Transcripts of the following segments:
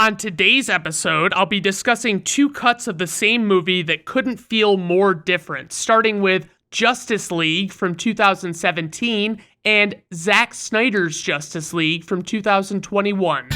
On today's episode, I'll be discussing two cuts of the same movie that couldn't feel more different, starting with Justice League from 2017 and Zack Snyder's Justice League from 2021.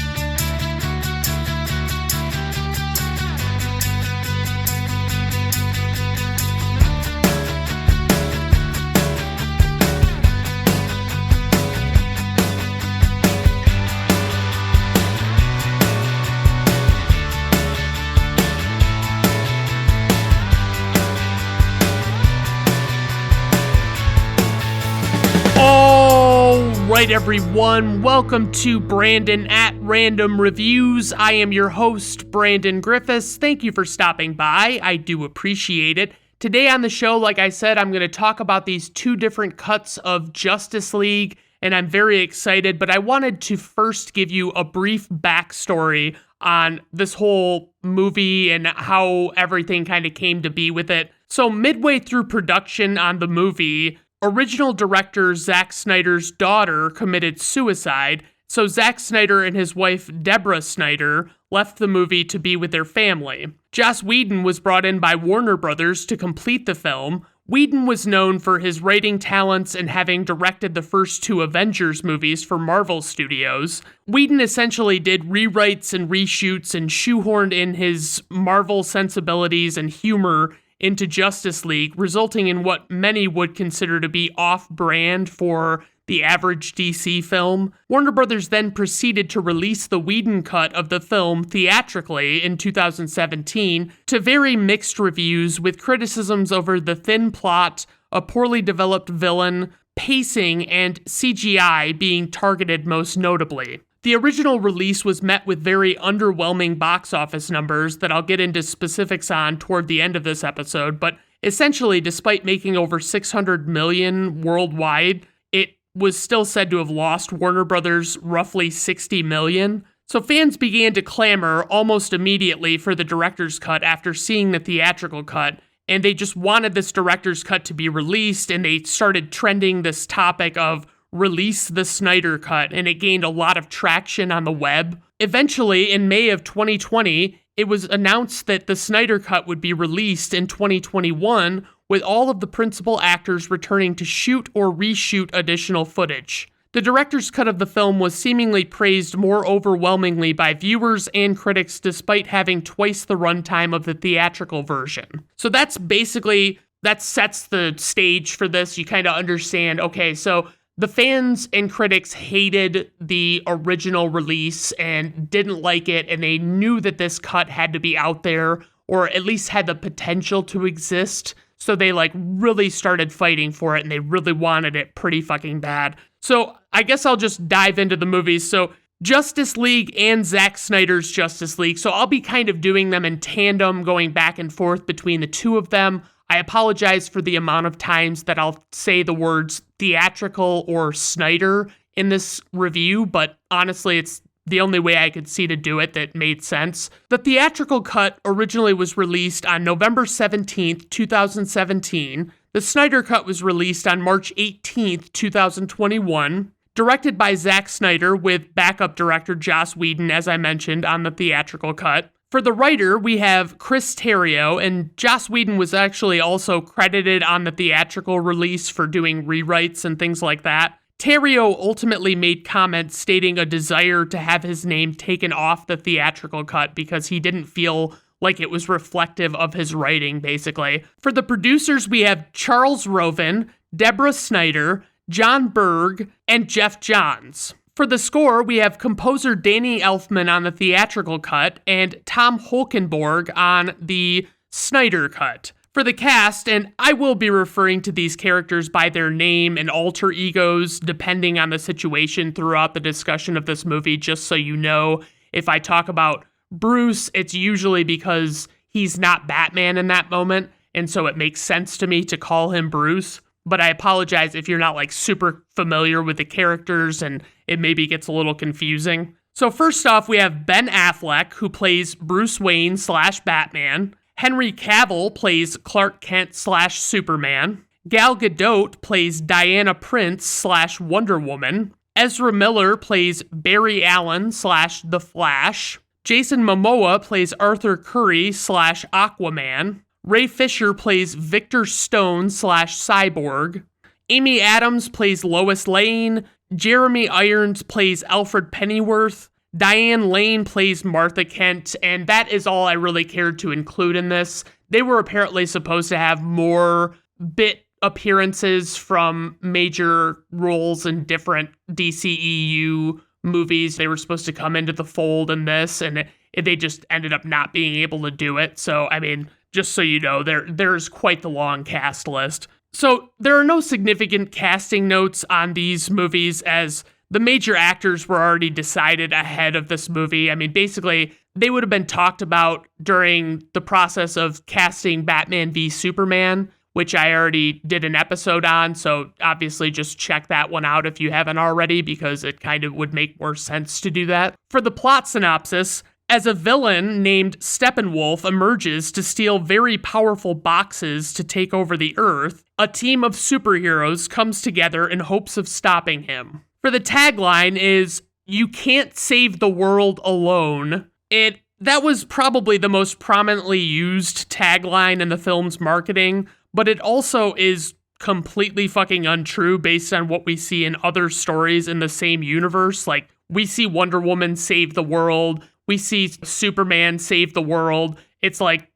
Alright everyone, welcome to Brandon at Random Reviews. I am your host, Brandon Griffiths. Thank you for stopping by. I do appreciate it. Today on the show, like I said, I'm going to talk about these two different cuts of Justice League, and I'm very excited, but I wanted to first give you a brief backstory on this whole movie and how everything kind of came to be with it. So midway through production on the movie, original director Zack Snyder's daughter committed suicide, so Zack Snyder and his wife Deborah Snyder left the movie to be with their family. Joss Whedon was brought in by Warner Brothers to complete the film. Whedon was known for his writing talents and having directed the first two Avengers movies for Marvel Studios. Whedon essentially did rewrites and reshoots and shoehorned in his Marvel sensibilities and humor into Justice League, resulting in what many would consider to be off-brand for the average DC film. Warner Brothers then proceeded to release the Whedon cut of the film theatrically in 2017 to very mixed reviews, with criticisms over the thin plot, a poorly developed villain, pacing, and CGI being targeted most notably. The original release was met with very underwhelming box office numbers that I'll get into specifics on toward the end of this episode, but essentially, despite making over $600 million worldwide, it was still said to have lost Warner Brothers roughly $60 million. So fans began to clamor almost immediately for the director's cut after seeing the theatrical cut, and they just wanted this director's cut to be released, and they started trending this topic of release the Snyder cut, and it gained a lot of traction on the web. Eventually, in May of 2020, it was announced that the Snyder cut would be released in 2021, with all of the principal actors returning to shoot or reshoot additional footage. The director's cut of the film was seemingly praised more overwhelmingly by viewers and critics, despite having twice the runtime of the theatrical version. So that sets the stage for this. You kind of understand, okay, so the fans and critics hated the original release and didn't like it, and they knew that this cut had to be out there, or at least had the potential to exist, so they really started fighting for it, and they really wanted it pretty fucking bad. So I guess I'll just dive into the movies. So Justice League and Zack Snyder's Justice League, so I'll be kind of doing them in tandem, going back and forth between the two of them. I apologize for the amount of times that I'll say the words theatrical or Snyder in this review, but honestly, it's the only way I could see to do it that made sense. The theatrical cut originally was released on November 17th, 2017. The Snyder cut was released on March 18th, 2021. Directed by Zack Snyder with backup director Joss Whedon, as I mentioned, on the theatrical cut. For the writer, we have Chris Terrio, and Joss Whedon was actually also credited on the theatrical release for doing rewrites and things like that. Terrio ultimately made comments stating a desire to have his name taken off the theatrical cut because he didn't feel like it was reflective of his writing, basically. For the producers, we have Charles Roven, Deborah Snyder, John Berg, and Jeff Johns. For the score, we have composer Danny Elfman on the theatrical cut and Tom Holkenborg on the Snyder cut. For the cast, and I will be referring to these characters by their name and alter egos depending on the situation throughout the discussion of this movie, just so you know. If I talk about Bruce, it's usually because he's not Batman in that moment, and so it makes sense to me to call him Bruce. But I apologize if you're not super familiar with the characters and it maybe gets a little confusing. So first off, we have Ben Affleck, who plays Bruce Wayne / Batman. Henry Cavill plays Clark Kent / Superman. Gal Gadot plays Diana Prince / Wonder Woman. Ezra Miller plays Barry Allen / The Flash. Jason Momoa plays Arthur Curry / Aquaman. Ray Fisher plays Victor Stone / Cyborg. Amy Adams plays Lois Lane. Jeremy Irons plays Alfred Pennyworth. Diane Lane plays Martha Kent, and that is all I really cared to include in this. They were apparently supposed to have more bit appearances from major roles in different DCEU movies. They were supposed to come into the fold in this, and they just ended up not being able to do it. So, I mean, just so you know, there's quite the long cast list. So there are no significant casting notes on these movies, as the major actors were already decided ahead of this movie. I mean, basically, they would have been talked about during the process of casting Batman v Superman, which I already did an episode on, so obviously just check that one out if you haven't already, because it kind of would make more sense to do that. For the plot synopsis, as a villain named Steppenwolf emerges to steal very powerful boxes to take over the Earth, a team of superheroes comes together in hopes of stopping him. For the tagline is, "You can't save the world alone." That was probably the most prominently used tagline in the film's marketing, but it also is completely fucking untrue based on what we see in other stories in the same universe. Like, we see Wonder Woman save the world, we see Superman save the world. It's like,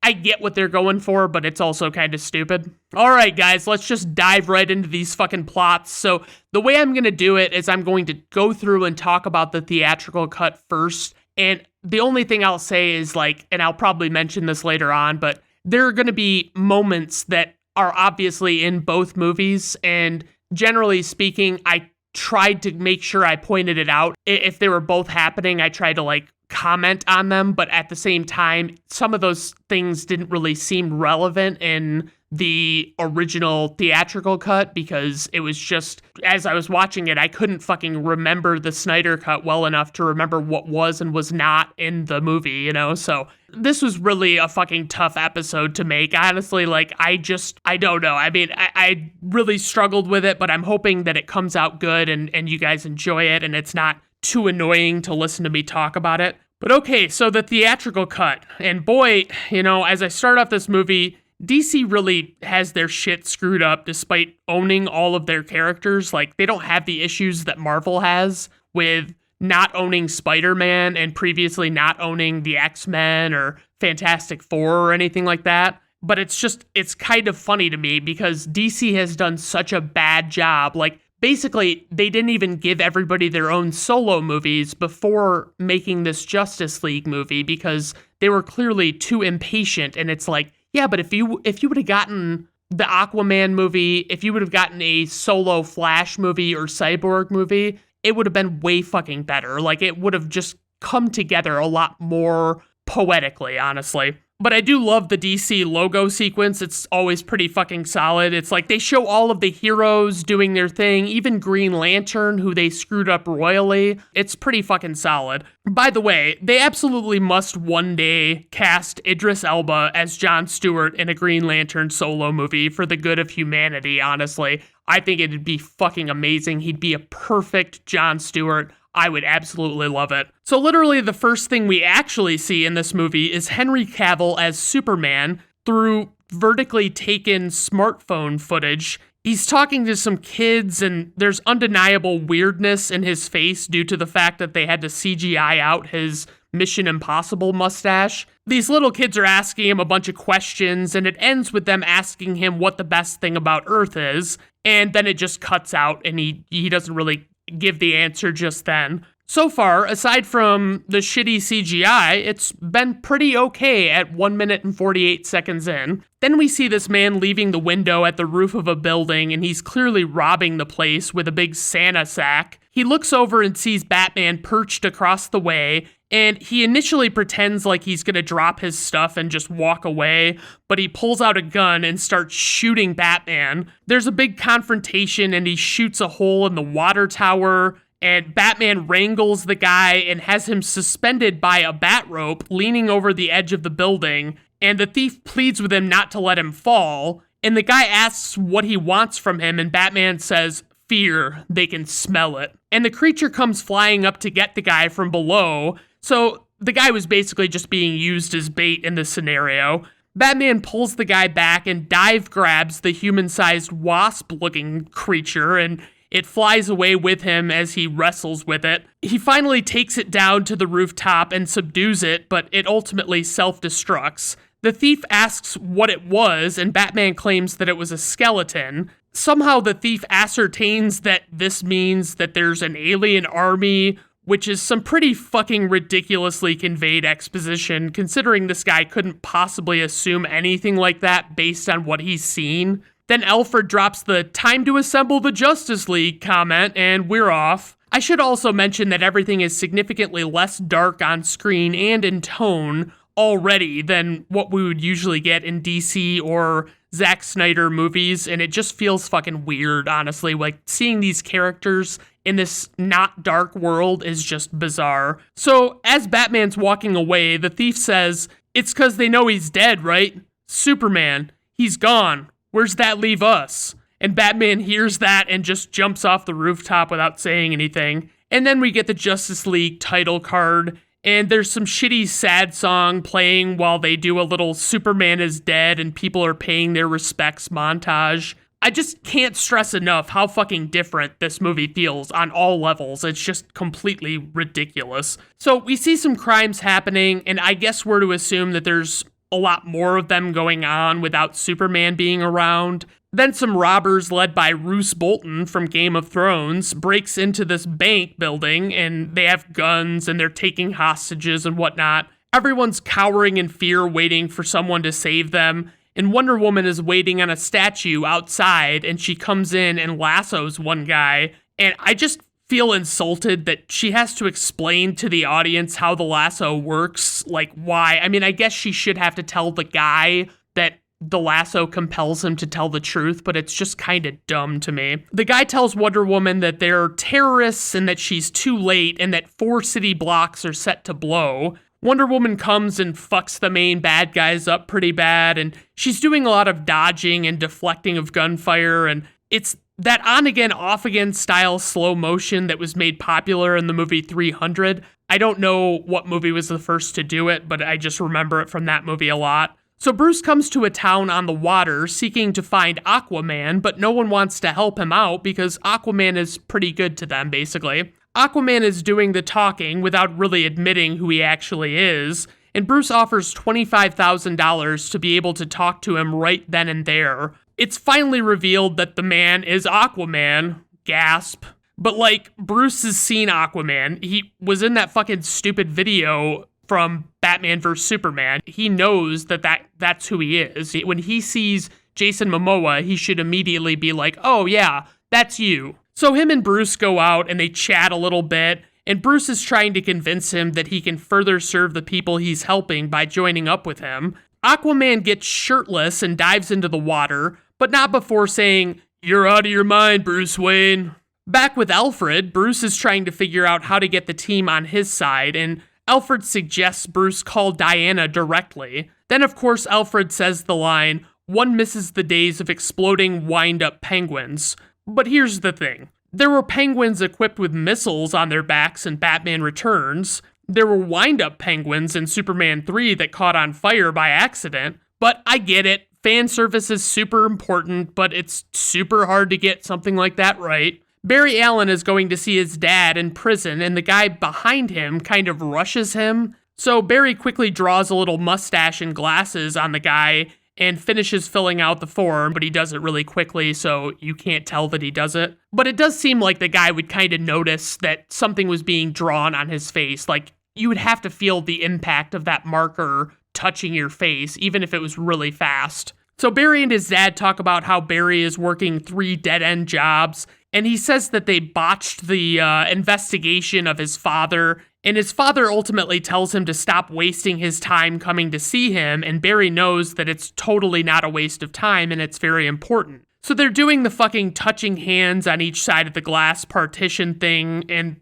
I get what they're going for, but it's also kind of stupid. All right, guys, let's just dive right into these fucking plots. So the way I'm going to do it is I'm going to go through and talk about the theatrical cut first. And the only thing I'll say is, like, and I'll probably mention this later on, but there are going to be moments that are obviously in both movies. And generally speaking, I tried to make sure I pointed it out. If they were both happening, I tried to, like, comment on them, but at the same time, some of those things didn't really seem relevant in the original theatrical cut, because it was just, as I was watching it, I couldn't fucking remember the Snyder cut well enough to remember what was and was not in the movie, you know? So this was really a fucking tough episode to make. Honestly, like, I don't know. I mean, I really struggled with it, but I'm hoping that it comes out good and you guys enjoy it and it's not too annoying to listen to me talk about it. But okay, so the theatrical cut. And boy, you know, as I start off this movie, DC really has their shit screwed up despite owning all of their characters. Like, they don't have the issues that Marvel has with not owning Spider-Man and previously not owning the X-Men or Fantastic Four or anything like that. But it's kind of funny to me because DC has done such a bad job. Like, basically, they didn't even give everybody their own solo movies before making this Justice League movie because they were clearly too impatient. And it's like, yeah, but if you would have gotten the Aquaman movie, if you would have gotten a solo Flash movie or Cyborg movie, it would have been way fucking better. Like, it would have just come together a lot more poetically, honestly. But I do love the DC logo sequence. It's always pretty fucking solid. It's like they show all of the heroes doing their thing, even Green Lantern, who they screwed up royally. It's pretty fucking solid. By the way, they absolutely must one day cast Idris Elba as Jon Stewart in a Green Lantern solo movie for the good of humanity, honestly. I think it'd be fucking amazing. He'd be a perfect Jon Stewart. I would absolutely love it. So literally the first thing we actually see in this movie is Henry Cavill as Superman through vertically taken smartphone footage. He's talking to some kids and there's undeniable weirdness in his face due to the fact that they had to CGI out his Mission Impossible mustache. These little kids are asking him a bunch of questions and it ends with them asking him what the best thing about Earth is. And then it just cuts out and he doesn't really give the answer just then. So far, aside from the shitty CGI, it's been pretty okay at 1 minute and 48 seconds in. Then we see this man leaving the window at the roof of a building, and he's clearly robbing the place with a big Santa sack. He looks over and sees Batman perched across the way, and he initially pretends like he's gonna drop his stuff and just walk away, but he pulls out a gun and starts shooting Batman. There's a big confrontation and he shoots a hole in the water tower, and Batman wrangles the guy and has him suspended by a bat rope leaning over the edge of the building, and the thief pleads with him not to let him fall, and the guy asks what he wants from him, and Batman says, "Fear, they can smell it." And the creature comes flying up to get the guy from below. So the guy was basically just being used as bait in this scenario. Batman pulls the guy back and dive grabs the human-sized wasp-looking creature, and it flies away with him as he wrestles with it. He finally takes it down to the rooftop and subdues it, but it ultimately self-destructs. The thief asks what it was, and Batman claims that it was a skeleton. Somehow the thief ascertains that this means that there's an alien army, which is some pretty fucking ridiculously conveyed exposition, considering this guy couldn't possibly assume anything like that based on what he's seen. Then Alfred drops the "time to assemble the Justice League" comment, and we're off. I should also mention that everything is significantly less dark on screen and in tone already than what we would usually get in DC or Zack Snyder movies, and it just feels fucking weird, honestly. Like, seeing these characters in this not dark world is just bizarre. So, as Batman's walking away, the thief says, "It's 'cause they know he's dead, right? Superman, he's gone. Where's that leave us?" And Batman hears that and just jumps off the rooftop without saying anything. And then we get the Justice League title card, and there's some shitty sad song playing while they do a little "Superman is dead" and people are paying their respects montage. I just can't stress enough how fucking different this movie feels on all levels. It's just completely ridiculous. So we see some crimes happening, and I guess we're to assume that there's a lot more of them going on without Superman being around. Then some robbers led by Roose Bolton from Game of Thrones breaks into this bank building, and they have guns and they're taking hostages and whatnot. Everyone's cowering in fear, waiting for someone to save them. And Wonder Woman is waiting on a statue outside, and she comes in and lassos one guy. And I just feel insulted that she has to explain to the audience how the lasso works, like why. I mean, I guess she should have to tell the guy that the lasso compels him to tell the truth, but it's just kind of dumb to me. The guy tells Wonder Woman that they're terrorists and that she's too late and that 4 city blocks are set to blow. Wonder Woman comes and fucks the main bad guys up pretty bad, and she's doing a lot of dodging and deflecting of gunfire, and it's that on-again, off-again style slow motion that was made popular in the movie 300. I don't know what movie was the first to do it, but I just remember it from that movie a lot. So Bruce comes to a town on the water seeking to find Aquaman, but no one wants to help him out because Aquaman is pretty good to them, basically. Aquaman is doing the talking without really admitting who he actually is, and Bruce offers $25,000 to be able to talk to him right then and there. It's finally revealed that the man is Aquaman. Gasp. But, like, Bruce has seen Aquaman. He was in that fucking stupid video from Batman vs. Superman. He knows that's who he is. When he sees Jason Momoa, he should immediately be like, "Oh yeah, that's you." So him and Bruce go out and they chat a little bit, and Bruce is trying to convince him that he can further serve the people he's helping by joining up with him. Aquaman gets shirtless and dives into the water, but not before saying, "You're out of your mind, Bruce Wayne." Back with Alfred, Bruce is trying to figure out how to get the team on his side, and Alfred suggests Bruce call Diana directly. Then, of course, Alfred says the line, "One misses the days of exploding wind-up penguins." But here's the thing. There were penguins equipped with missiles on their backs in Batman Returns. There were wind-up penguins in Superman 3 that caught on fire by accident. But I get it. Fan service is super important, but it's super hard to get something like that right. Barry Allen is going to see his dad in prison, and the guy behind him kind of rushes him. So Barry quickly draws a little mustache and glasses on the guy and finishes filling out the form, but he does it really quickly, so you can't tell that he does it. But it does seem like the guy would kind of notice that something was being drawn on his face. Like, you would have to feel the impact of that marker touching your face, even if it was really fast. So Barry and his dad talk about how Barry is working 3 dead-end jobs, and he says that they botched the investigation of his father, and his father ultimately tells him to stop wasting his time coming to see him, and Barry knows that it's totally not a waste of time, and it's very important. So they're doing the fucking touching hands on each side of the glass partition thing, and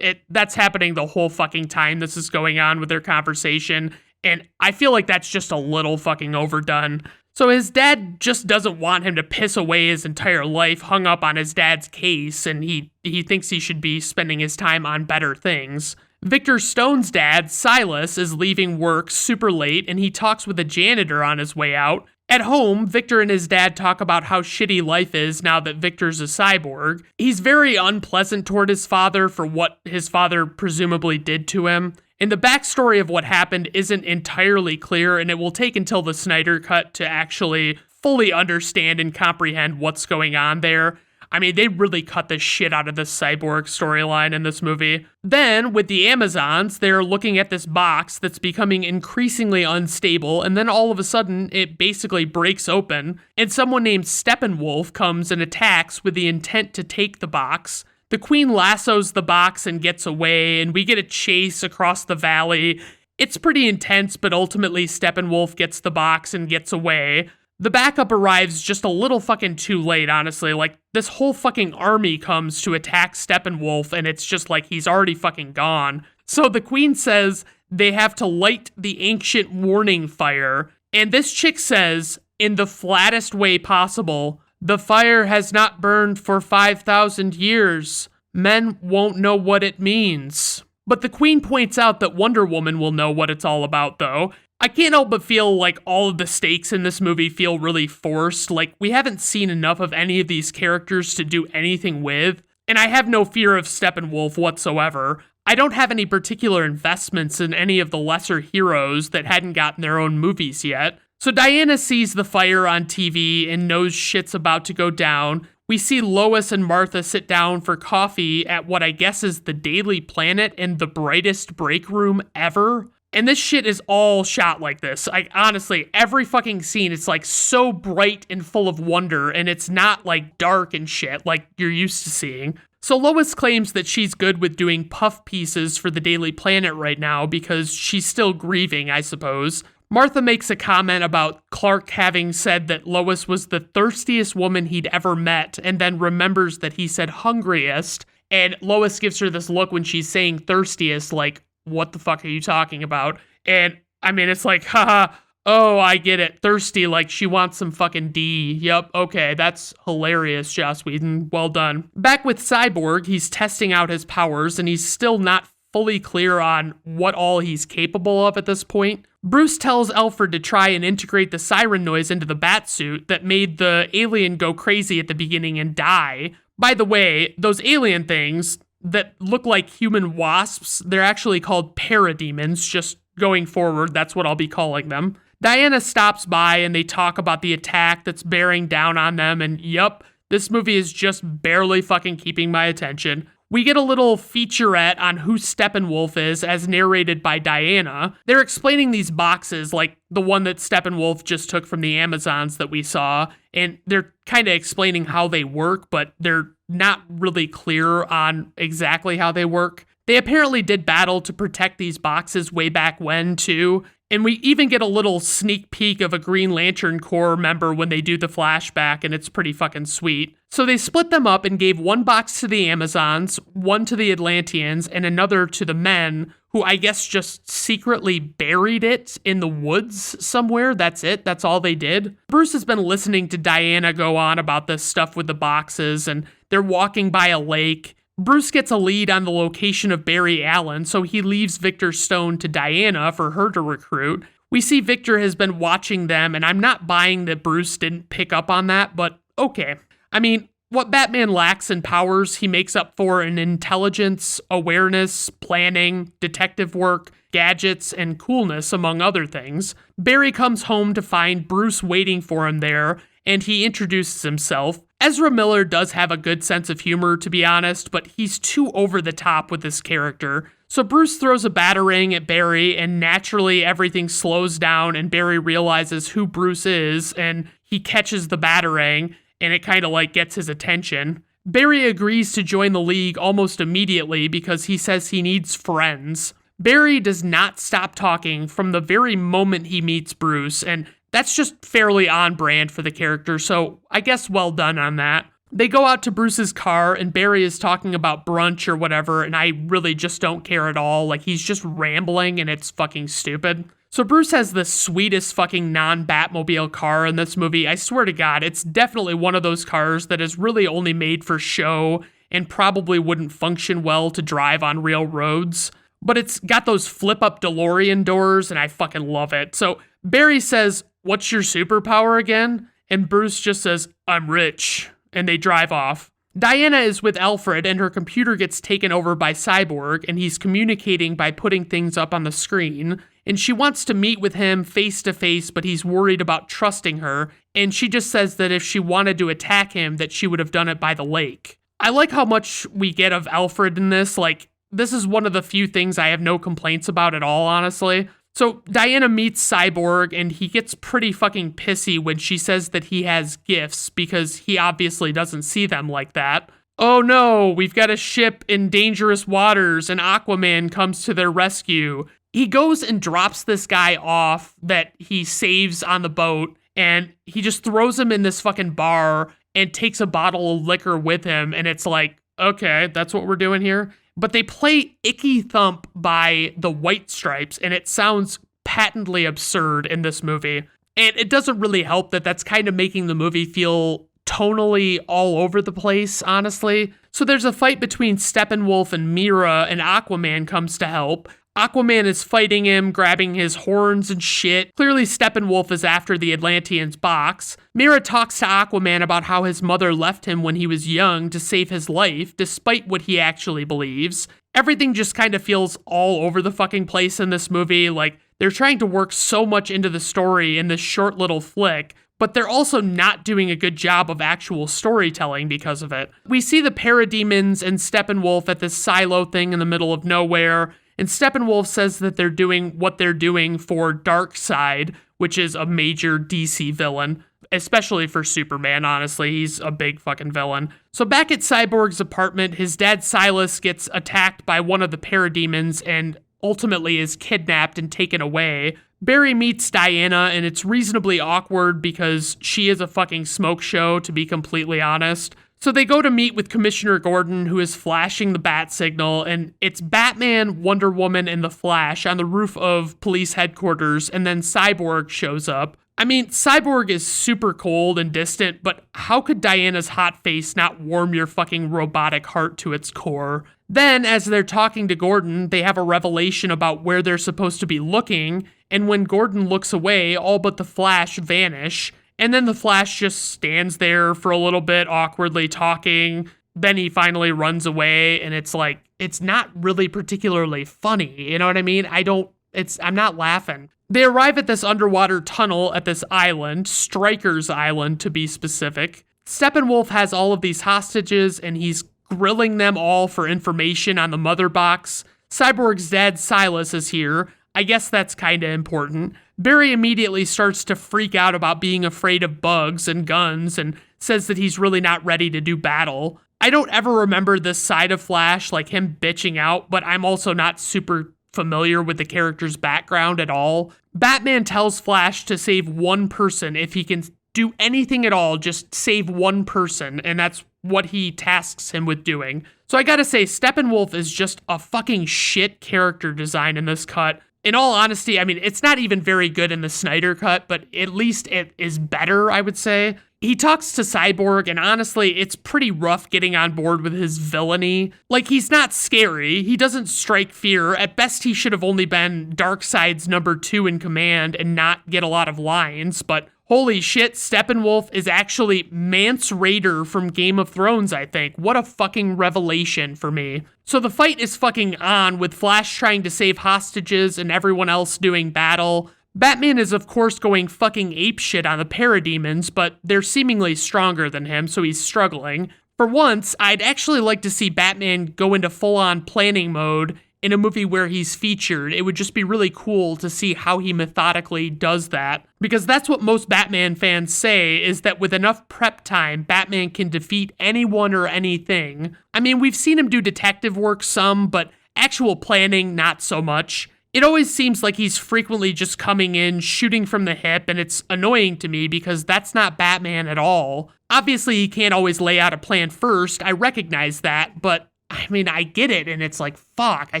that's happening the whole fucking time this is going on with their conversation, and I feel like that's just a little fucking overdone. So his dad just doesn't want him to piss away his entire life hung up on his dad's case, and he thinks he should be spending his time on better things. Victor Stone's dad, Silas, is leaving work super late and he talks with a janitor on his way out. At home, Victor and his dad talk about how shitty life is now that Victor's a cyborg. He's very unpleasant toward his father for what his father presumably did to him. And the backstory of what happened isn't entirely clear, and it will take until the Snyder Cut to actually fully understand and comprehend what's going on there. I mean, they really cut the shit out of the cyborg storyline in this movie. Then, with the Amazons, they're looking at this box that's becoming increasingly unstable, and then all of a sudden, it basically breaks open, and someone named Steppenwolf comes and attacks with the intent to take the box. The queen lassos the box and gets away, and we get a chase across the valley. It's pretty intense, but ultimately Steppenwolf gets the box and gets away. The backup arrives just a little fucking too late, honestly. Like, this whole fucking army comes to attack Steppenwolf, and it's just like he's already fucking gone. So the queen says they have to light the ancient warning fire, and this chick says, in the flattest way possible, "The fire has not burned for 5,000 years. Men won't know what it means." But the queen points out that Wonder Woman will know what it's all about, though. I can't help but feel like all of the stakes in this movie feel really forced. Like, we haven't seen enough of any of these characters to do anything with, and I have no fear of Steppenwolf whatsoever. I don't have any particular investments in any of the lesser heroes that hadn't gotten their own movies yet. So Diana sees the fire on TV and knows shit's about to go down. We see Lois and Martha sit down for coffee at what I guess is the Daily Planet in the brightest break room ever. And this shit is all shot like this. Honestly, every fucking scene, it's like so bright and full of wonder, and it's not like dark and shit like you're used to seeing. So Lois claims that she's good with doing puff pieces for the Daily Planet right now because she's still grieving, I suppose. Martha makes a comment about Clark having said that Lois was the thirstiest woman he'd ever met, and then remembers that he said hungriest, and Lois gives her this look when she's saying thirstiest, like, what the fuck are you talking about? And, I mean, it's like, haha, oh, I get it, thirsty, like she wants some fucking D. Yup, okay, that's hilarious, Joss Whedon, well done. Back with Cyborg, he's testing out his powers, and he's still not fully clear on what all he's capable of at this point. Bruce tells Alfred to try and integrate the siren noise into the bat suit that made the alien go crazy at the beginning and die. By the way, those alien things that look like human wasps, they're actually called parademons, just going forward, that's what I'll be calling them. Diana stops by and they talk about the attack that's bearing down on them, and yup, this movie is just barely fucking keeping my attention. We get a little featurette on who Steppenwolf is, as narrated by Diana. They're explaining these boxes, like the one that Steppenwolf just took from the Amazons that we saw, and they're kind of explaining how they work, but they're not really clear on exactly how they work. They apparently did battle to protect these boxes way back when, too, and we even get a little sneak peek of a Green Lantern Corps member when they do the flashback, and it's pretty fucking sweet. So they split them up and gave one box to the Amazons, one to the Atlanteans, and another to the men, who I guess just secretly buried it in the woods somewhere. That's it. That's all they did. Bruce has been listening to Diana go on about this stuff with the boxes, and they're walking by a lake. Bruce gets a lead on the location of Barry Allen, so he leaves Victor Stone to Diana for her to recruit. We see Victor has been watching them, and I'm not buying that Bruce didn't pick up on that, but okay. I mean, what Batman lacks in powers, he makes up for in intelligence, awareness, planning, detective work, gadgets, and coolness, among other things. Barry comes home to find Bruce waiting for him there, and he introduces himself. Ezra Miller does have a good sense of humor, to be honest, but he's too over the top with this character. So Bruce throws a batarang at Barry, and naturally everything slows down, and Barry realizes who Bruce is, and he catches the batarang, and it kind of like gets his attention. Barry agrees to join the League almost immediately because he says he needs friends. Barry does not stop talking from the very moment he meets Bruce, and that's just fairly on brand for the character, so I guess well done on that. They go out to Bruce's car, and Barry is talking about brunch or whatever, and I really just don't care at all. Like, he's just rambling, and it's fucking stupid. So Bruce has the sweetest fucking non-Batmobile car in this movie. I swear to God, it's definitely one of those cars that is really only made for show and probably wouldn't function well to drive on real roads. but it's got those flip-up DeLorean doors, and I fucking love it. So Barry says, "What's your superpower again?" And Bruce just says, "I'm rich," and they drive off. Diana is with Alfred, and her computer gets taken over by Cyborg, and he's communicating by putting things up on the screen. And she wants to meet with him face to face, but he's worried about trusting her, and she just says that if she wanted to attack him, that she would have done it by the lake. I like how much we get of Alfred in this. Like, this is one of the few things I have no complaints about at all, honestly. So Diana meets Cyborg, and he gets pretty fucking pissy when she says that he has gifts, because he obviously doesn't see them like that. Oh no, we've got a ship in dangerous waters, and Aquaman comes to their rescue. He goes and drops this guy off that he saves on the boat, and he just throws him in this fucking bar and takes a bottle of liquor with him, and it's like, okay, that's what we're doing here? But they play Icky Thump by the White Stripes, and it sounds patently absurd in this movie. And it doesn't really help that that's kind of making the movie feel tonally all over the place, honestly. So there's a fight between Steppenwolf and Mira, and Aquaman comes to help. Aquaman is fighting him, grabbing his horns and shit. Clearly Steppenwolf is after the Atlantean's box. Mira talks to Aquaman about how his mother left him when he was young to save his life, despite what he actually believes. Everything just kind of feels all over the fucking place in this movie. Like, they're trying to work so much into the story in this short little flick, but they're also not doing a good job of actual storytelling because of it. We see the parademons and Steppenwolf at this silo thing in the middle of nowhere, and Steppenwolf says that they're doing what they're doing for Darkseid, which is a major DC villain, especially for Superman, honestly. He's a big fucking villain. So back at Cyborg's apartment, his dad Silas gets attacked by one of the parademons and ultimately is kidnapped and taken away. Barry meets Diana, and it's reasonably awkward because she is a fucking smoke show, to be completely honest. So they go to meet with Commissioner Gordon, who is flashing the bat signal, and it's Batman, Wonder Woman, and the Flash on the roof of police headquarters, and then Cyborg shows up. I mean, Cyborg is super cold and distant, but how could Diana's hot face not warm your fucking robotic heart to its core? Then, as they're talking to Gordon, they have a revelation about where they're supposed to be looking, and when Gordon looks away, all but the Flash vanish. And then the Flash just stands there for a little bit, awkwardly talking. Then he finally runs away, and it's like, it's not really particularly funny. You know what I mean? I'm not laughing. They arrive at this underwater tunnel at this island, Stryker's Island to be specific. Steppenwolf has all of these hostages, and he's grilling them all for information on the mother box. Cyborg's dad, Silas, is here. I guess that's kinda important. Barry immediately starts to freak out about being afraid of bugs and guns and says that he's really not ready to do battle. I don't ever remember this side of Flash, like him bitching out, but I'm also not super familiar with the character's background at all. Batman tells Flash to save one person. If he can do anything at all, just save one person, and that's what he tasks him with doing. So I gotta say, Steppenwolf is just a fucking shit character design in this cut. In all honesty, I mean, it's not even very good in the Snyder cut, but at least it is better, I would say. He talks to Cyborg, and honestly, it's pretty rough getting on board with his villainy. Like, he's not scary. He doesn't strike fear. At best, he should have only been Darkseid's number 2 in command and not get a lot of lines, but holy shit, Steppenwolf is actually Mance Rayder from Game of Thrones, I think. What a fucking revelation for me. So the fight is fucking on, with Flash trying to save hostages and everyone else doing battle. Batman is of course going fucking apeshit on the parademons, but they're seemingly stronger than him, so he's struggling. For once, I'd actually like to see Batman go into full-on planning mode in a movie where he's featured. It would just be really cool to see how he methodically does that, because that's what most Batman fans say, is that with enough prep time, Batman can defeat anyone or anything. I mean, we've seen him do detective work some, but actual planning, not so much. It always seems like he's frequently just coming in, shooting from the hip, and it's annoying to me because that's not Batman at all. Obviously, he can't always lay out a plan first, I recognize that, but I mean, I get it, and it's like, fuck, I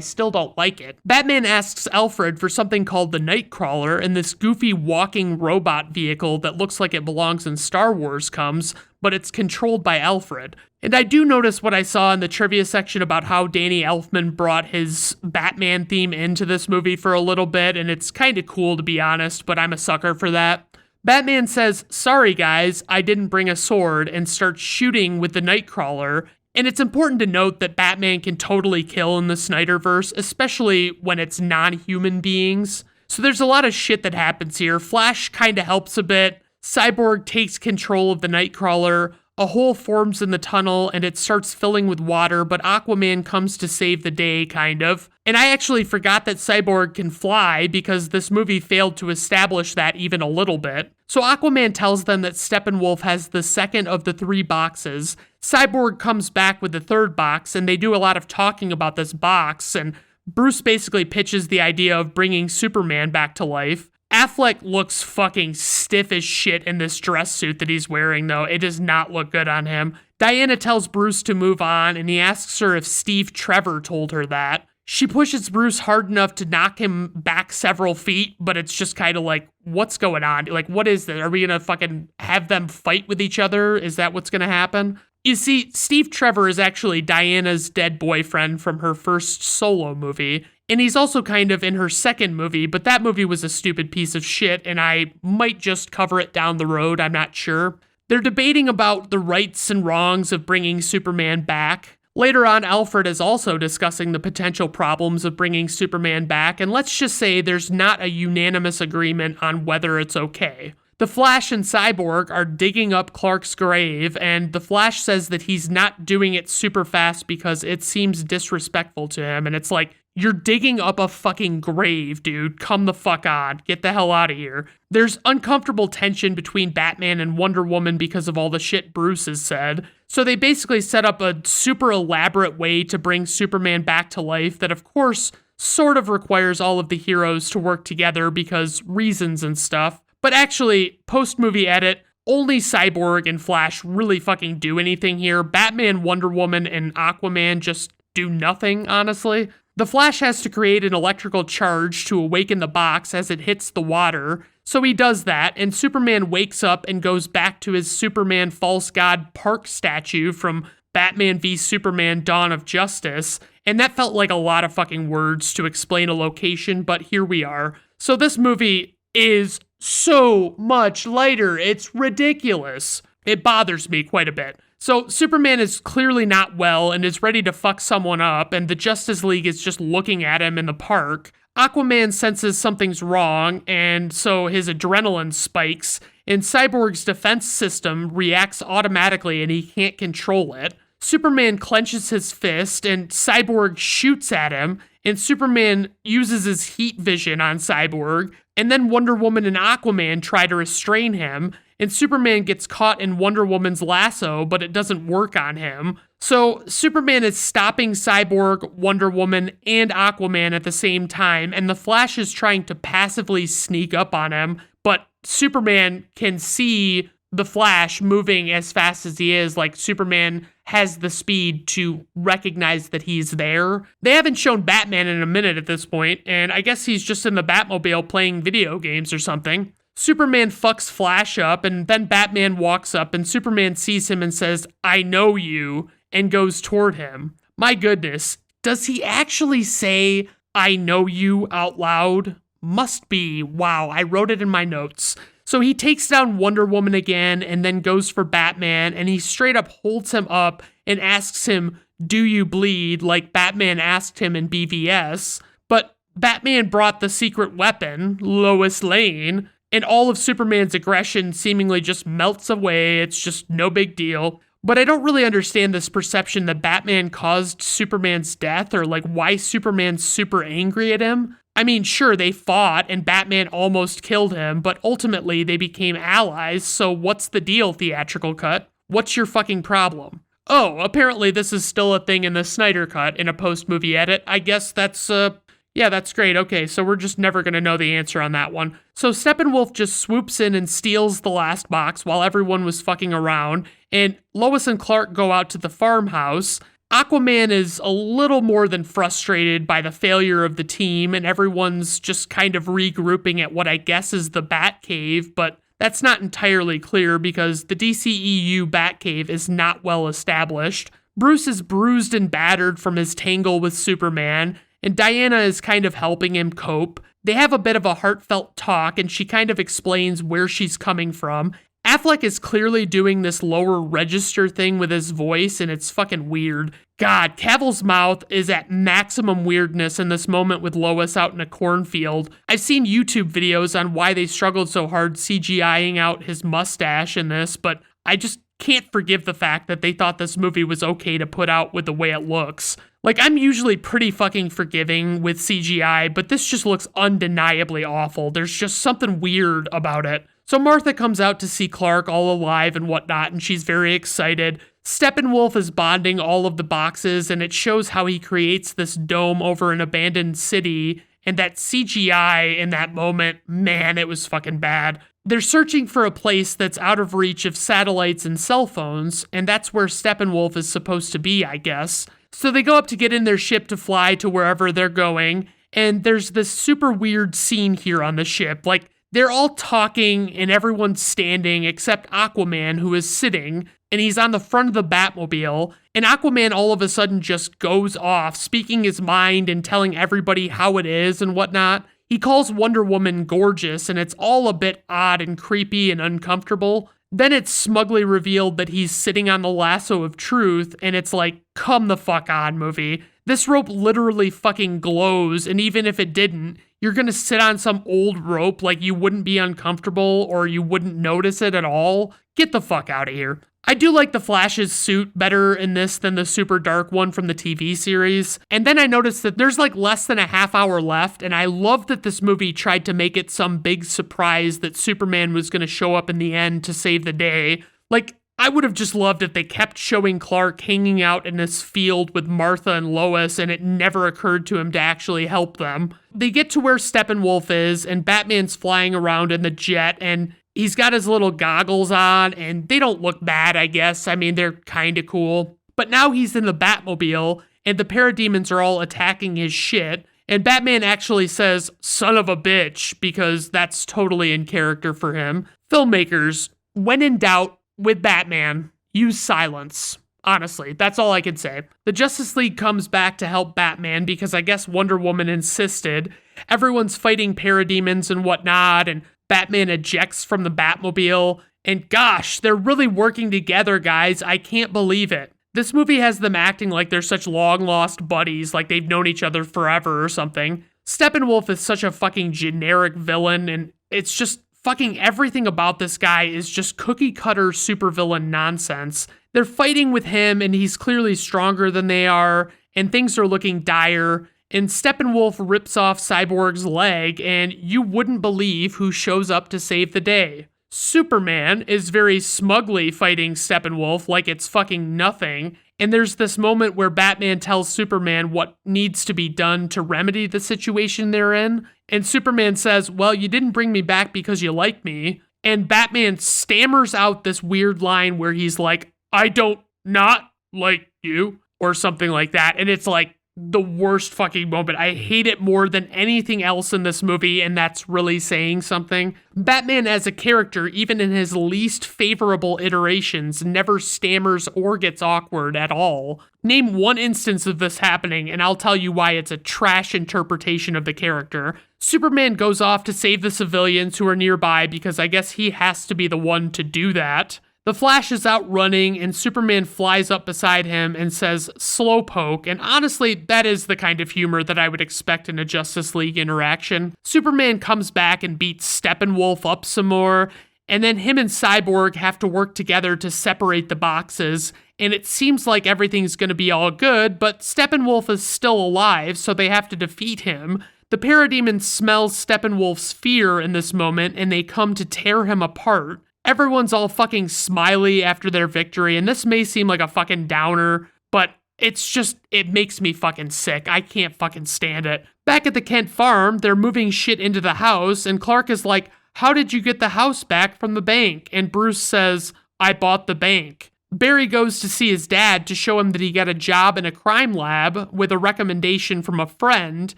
still don't like it. Batman asks Alfred for something called the Nightcrawler, and this goofy walking robot vehicle that looks like it belongs in Star Wars comes, but it's controlled by Alfred. And I do notice what I saw in the trivia section about how Danny Elfman brought his Batman theme into this movie for a little bit, and it's kind of cool to be honest, but I'm a sucker for that. Batman says, "Sorry guys, I didn't bring a sword," and starts shooting with the Nightcrawler. And it's important to note that Batman can totally kill in the Snyderverse, especially when it's non-human beings. So there's a lot of shit that happens here. Flash kind of helps a bit. Cyborg takes control of the Nightcrawler. A hole forms in the tunnel and it starts filling with water, but Aquaman comes to save the day, kind of. And I actually forgot that Cyborg can fly because this movie failed to establish that even a little bit. So Aquaman tells them that Steppenwolf has the second of the 3 boxes. Cyborg comes back with the 3rd box, and they do a lot of talking about this box, and Bruce basically pitches the idea of bringing Superman back to life. Affleck looks fucking stiff as shit in this dress suit that he's wearing, though. It does not look good on him. Diana tells Bruce to move on, and he asks her if Steve Trevor told her that. She pushes Bruce hard enough to knock him back several feet, but it's just kind of like, what's going on? Like, what is this? Are we gonna fucking have them fight with each other? Is that what's gonna happen? You see, Steve Trevor is actually Diana's dead boyfriend from her first solo movie, and he's also kind of in her second movie, but that movie was a stupid piece of shit, and I might just cover it down the road, I'm not sure. They're debating about the rights and wrongs of bringing Superman back. Later on, Alfred is also discussing the potential problems of bringing Superman back, and let's just say there's not a unanimous agreement on whether it's okay. The Flash and Cyborg are digging up Clark's grave, and the Flash says that he's not doing it super fast because it seems disrespectful to him, and it's like, you're digging up a fucking grave, dude. Come the fuck on. Get the hell out of here. There's uncomfortable tension between Batman and Wonder Woman because of all the shit Bruce has said. So they basically set up a super elaborate way to bring Superman back to life that, of course, sort of requires all of the heroes to work together because reasons and stuff. But actually, post-movie edit, only Cyborg and Flash really fucking do anything here. Batman, Wonder Woman, and Aquaman just do nothing, honestly. The Flash has to create an electrical charge to awaken the box as it hits the water, so he does that, and Superman wakes up and goes back to his Superman False God Park statue from Batman v Superman Dawn of Justice, and that felt like a lot of fucking words to explain a location, but here we are. So this movie is so much lighter, it's ridiculous. It bothers me quite a bit. So Superman is clearly not well and is ready to fuck someone up, and the Justice League is just looking at him in the park. Aquaman senses something's wrong, and so his adrenaline spikes, and Cyborg's defense system reacts automatically and he can't control it. Superman clenches his fist, and Cyborg shoots at him, and Superman uses his heat vision on Cyborg, and then Wonder Woman and Aquaman try to restrain him, and Superman gets caught in Wonder Woman's lasso, but it doesn't work on him. So Superman is stopping Cyborg, Wonder Woman, and Aquaman at the same time, and the Flash is trying to passively sneak up on him, but Superman can see the Flash moving as fast as he is, like Superman has the speed to recognize that he's there. They haven't shown Batman in a minute at this point, and I guess he's just in the Batmobile playing video games or something. Superman fucks Flash up, and then Batman walks up, and Superman sees him and says, "I know you," and goes toward him. My goodness, does he actually say, "I know you" out loud? Must be. Wow, I wrote it in my notes. So he takes down Wonder Woman again, and then goes for Batman, and he straight up holds him up and asks him, "Do you bleed?" like Batman asked him in BVS. But Batman brought the secret weapon, Lois Lane, and all of Superman's aggression seemingly just melts away. It's just no big deal. But I don't really understand this perception that Batman caused Superman's death, or like why Superman's super angry at him. I mean, sure, they fought and Batman almost killed him, but ultimately they became allies, so what's the deal, theatrical cut? What's your fucking problem? Oh, apparently this is still a thing in the Snyder cut in a post-movie edit. I guess that's, yeah, that's great. Okay, so we're just never gonna know the answer on that one. So Steppenwolf just swoops in and steals the last box while everyone was fucking around, and Lois and Clark go out to the farmhouse. Aquaman is a little more than frustrated by the failure of the team, and everyone's just kind of regrouping at what I guess is the Batcave, but that's not entirely clear because the DCEU Batcave is not well established. Bruce is bruised and battered from his tangle with Superman, and Diana is kind of helping him cope. They have a bit of a heartfelt talk, and she kind of explains where she's coming from. Affleck is clearly doing this lower register thing with his voice, and it's fucking weird. God, Cavill's mouth is at maximum weirdness in this moment with Lois out in a cornfield. I've seen YouTube videos on why they struggled so hard CGIing out his mustache in this, but I just can't forgive the fact that they thought this movie was okay to put out with the way it looks. Like, I'm usually pretty fucking forgiving with CGI, but this just looks undeniably awful. There's just something weird about it. So Martha comes out to see Clark all alive and whatnot, and she's very excited. Steppenwolf is bonding all of the boxes, and it shows how he creates this dome over an abandoned city, and that CGI in that moment, man, it was fucking bad. They're searching for a place that's out of reach of satellites and cell phones, and that's where Steppenwolf is supposed to be, I guess. So they go up to get in their ship to fly to wherever they're going, and there's this super weird scene here on the ship. Like, they're all talking and everyone's standing except Aquaman, who is sitting, and he's on the front of the Batmobile, and Aquaman all of a sudden just goes off, speaking his mind and telling everybody how it is and whatnot. He calls Wonder Woman gorgeous, and it's all a bit odd and creepy and uncomfortable. Then it's smugly revealed that he's sitting on the lasso of truth, and it's like, come the fuck on, movie. This rope literally fucking glows, and even if it didn't, you're gonna sit on some old rope like you wouldn't be uncomfortable or you wouldn't notice it at all? Get the fuck out of here. I do like the Flash's suit better in this than the super dark one from the TV series. And then I noticed that there's like less than a half hour left, and I love that this movie tried to make it some big surprise that Superman was gonna show up in the end to save the day. Like, I would have just loved if they kept showing Clark hanging out in this field with Martha and Lois, and it never occurred to him to actually help them. They get to where Steppenwolf is, and Batman's flying around in the jet, and he's got his little goggles on, and they don't look bad, I guess. I mean, they're kind of cool. But now he's in the Batmobile, and the parademons are all attacking his shit, and Batman actually says, son of a bitch, because that's totally in character for him. Filmmakers, when in doubt, with Batman, use silence. Honestly, that's all I can say. The Justice League comes back to help Batman because I guess Wonder Woman insisted. Everyone's fighting parademons and whatnot, and Batman ejects from the Batmobile. And gosh, they're really working together, guys. I can't believe it. This movie has them acting like they're such long-lost buddies, like they've known each other forever or something. Steppenwolf is such a fucking generic villain, and it's just fucking everything about this guy is just cookie-cutter supervillain nonsense. They're fighting with him, and he's clearly stronger than they are, and things are looking dire, and Steppenwolf rips off Cyborg's leg, and you wouldn't believe who shows up to save the day. Superman is very smugly fighting Steppenwolf like it's fucking nothing, and there's this moment where Batman tells Superman what needs to be done to remedy the situation they're in, and Superman says, well, you didn't bring me back because you like me, and Batman stammers out this weird line where he's like, I don't not like you, or something like that, and it's like the worst fucking moment. I hate it more than anything else in this movie, and that's really saying something. Batman as a character, even in his least favorable iterations, never stammers or gets awkward at all. Name one instance of this happening, and I'll tell you why it's a trash interpretation of the character. Superman goes off to save the civilians who are nearby because I guess he has to be the one to do that. The Flash is out running, and Superman flies up beside him and says, slowpoke, and honestly, that is the kind of humor that I would expect in a Justice League interaction. Superman comes back and beats Steppenwolf up some more, and then him and Cyborg have to work together to separate the boxes, and it seems like everything's gonna be all good, but Steppenwolf is still alive, so they have to defeat him. The parademon smells Steppenwolf's fear in this moment, and they come to tear him apart. Everyone's all fucking smiley after their victory, and this may seem like a fucking downer, but it's just, it makes me fucking sick. I can't fucking stand it. Back at the Kent farm, they're moving shit into the house, and Clark is like, how did you get the house back from the bank? And Bruce says, I bought the bank. Barry goes to see his dad to show him that he got a job in a crime lab with a recommendation from a friend,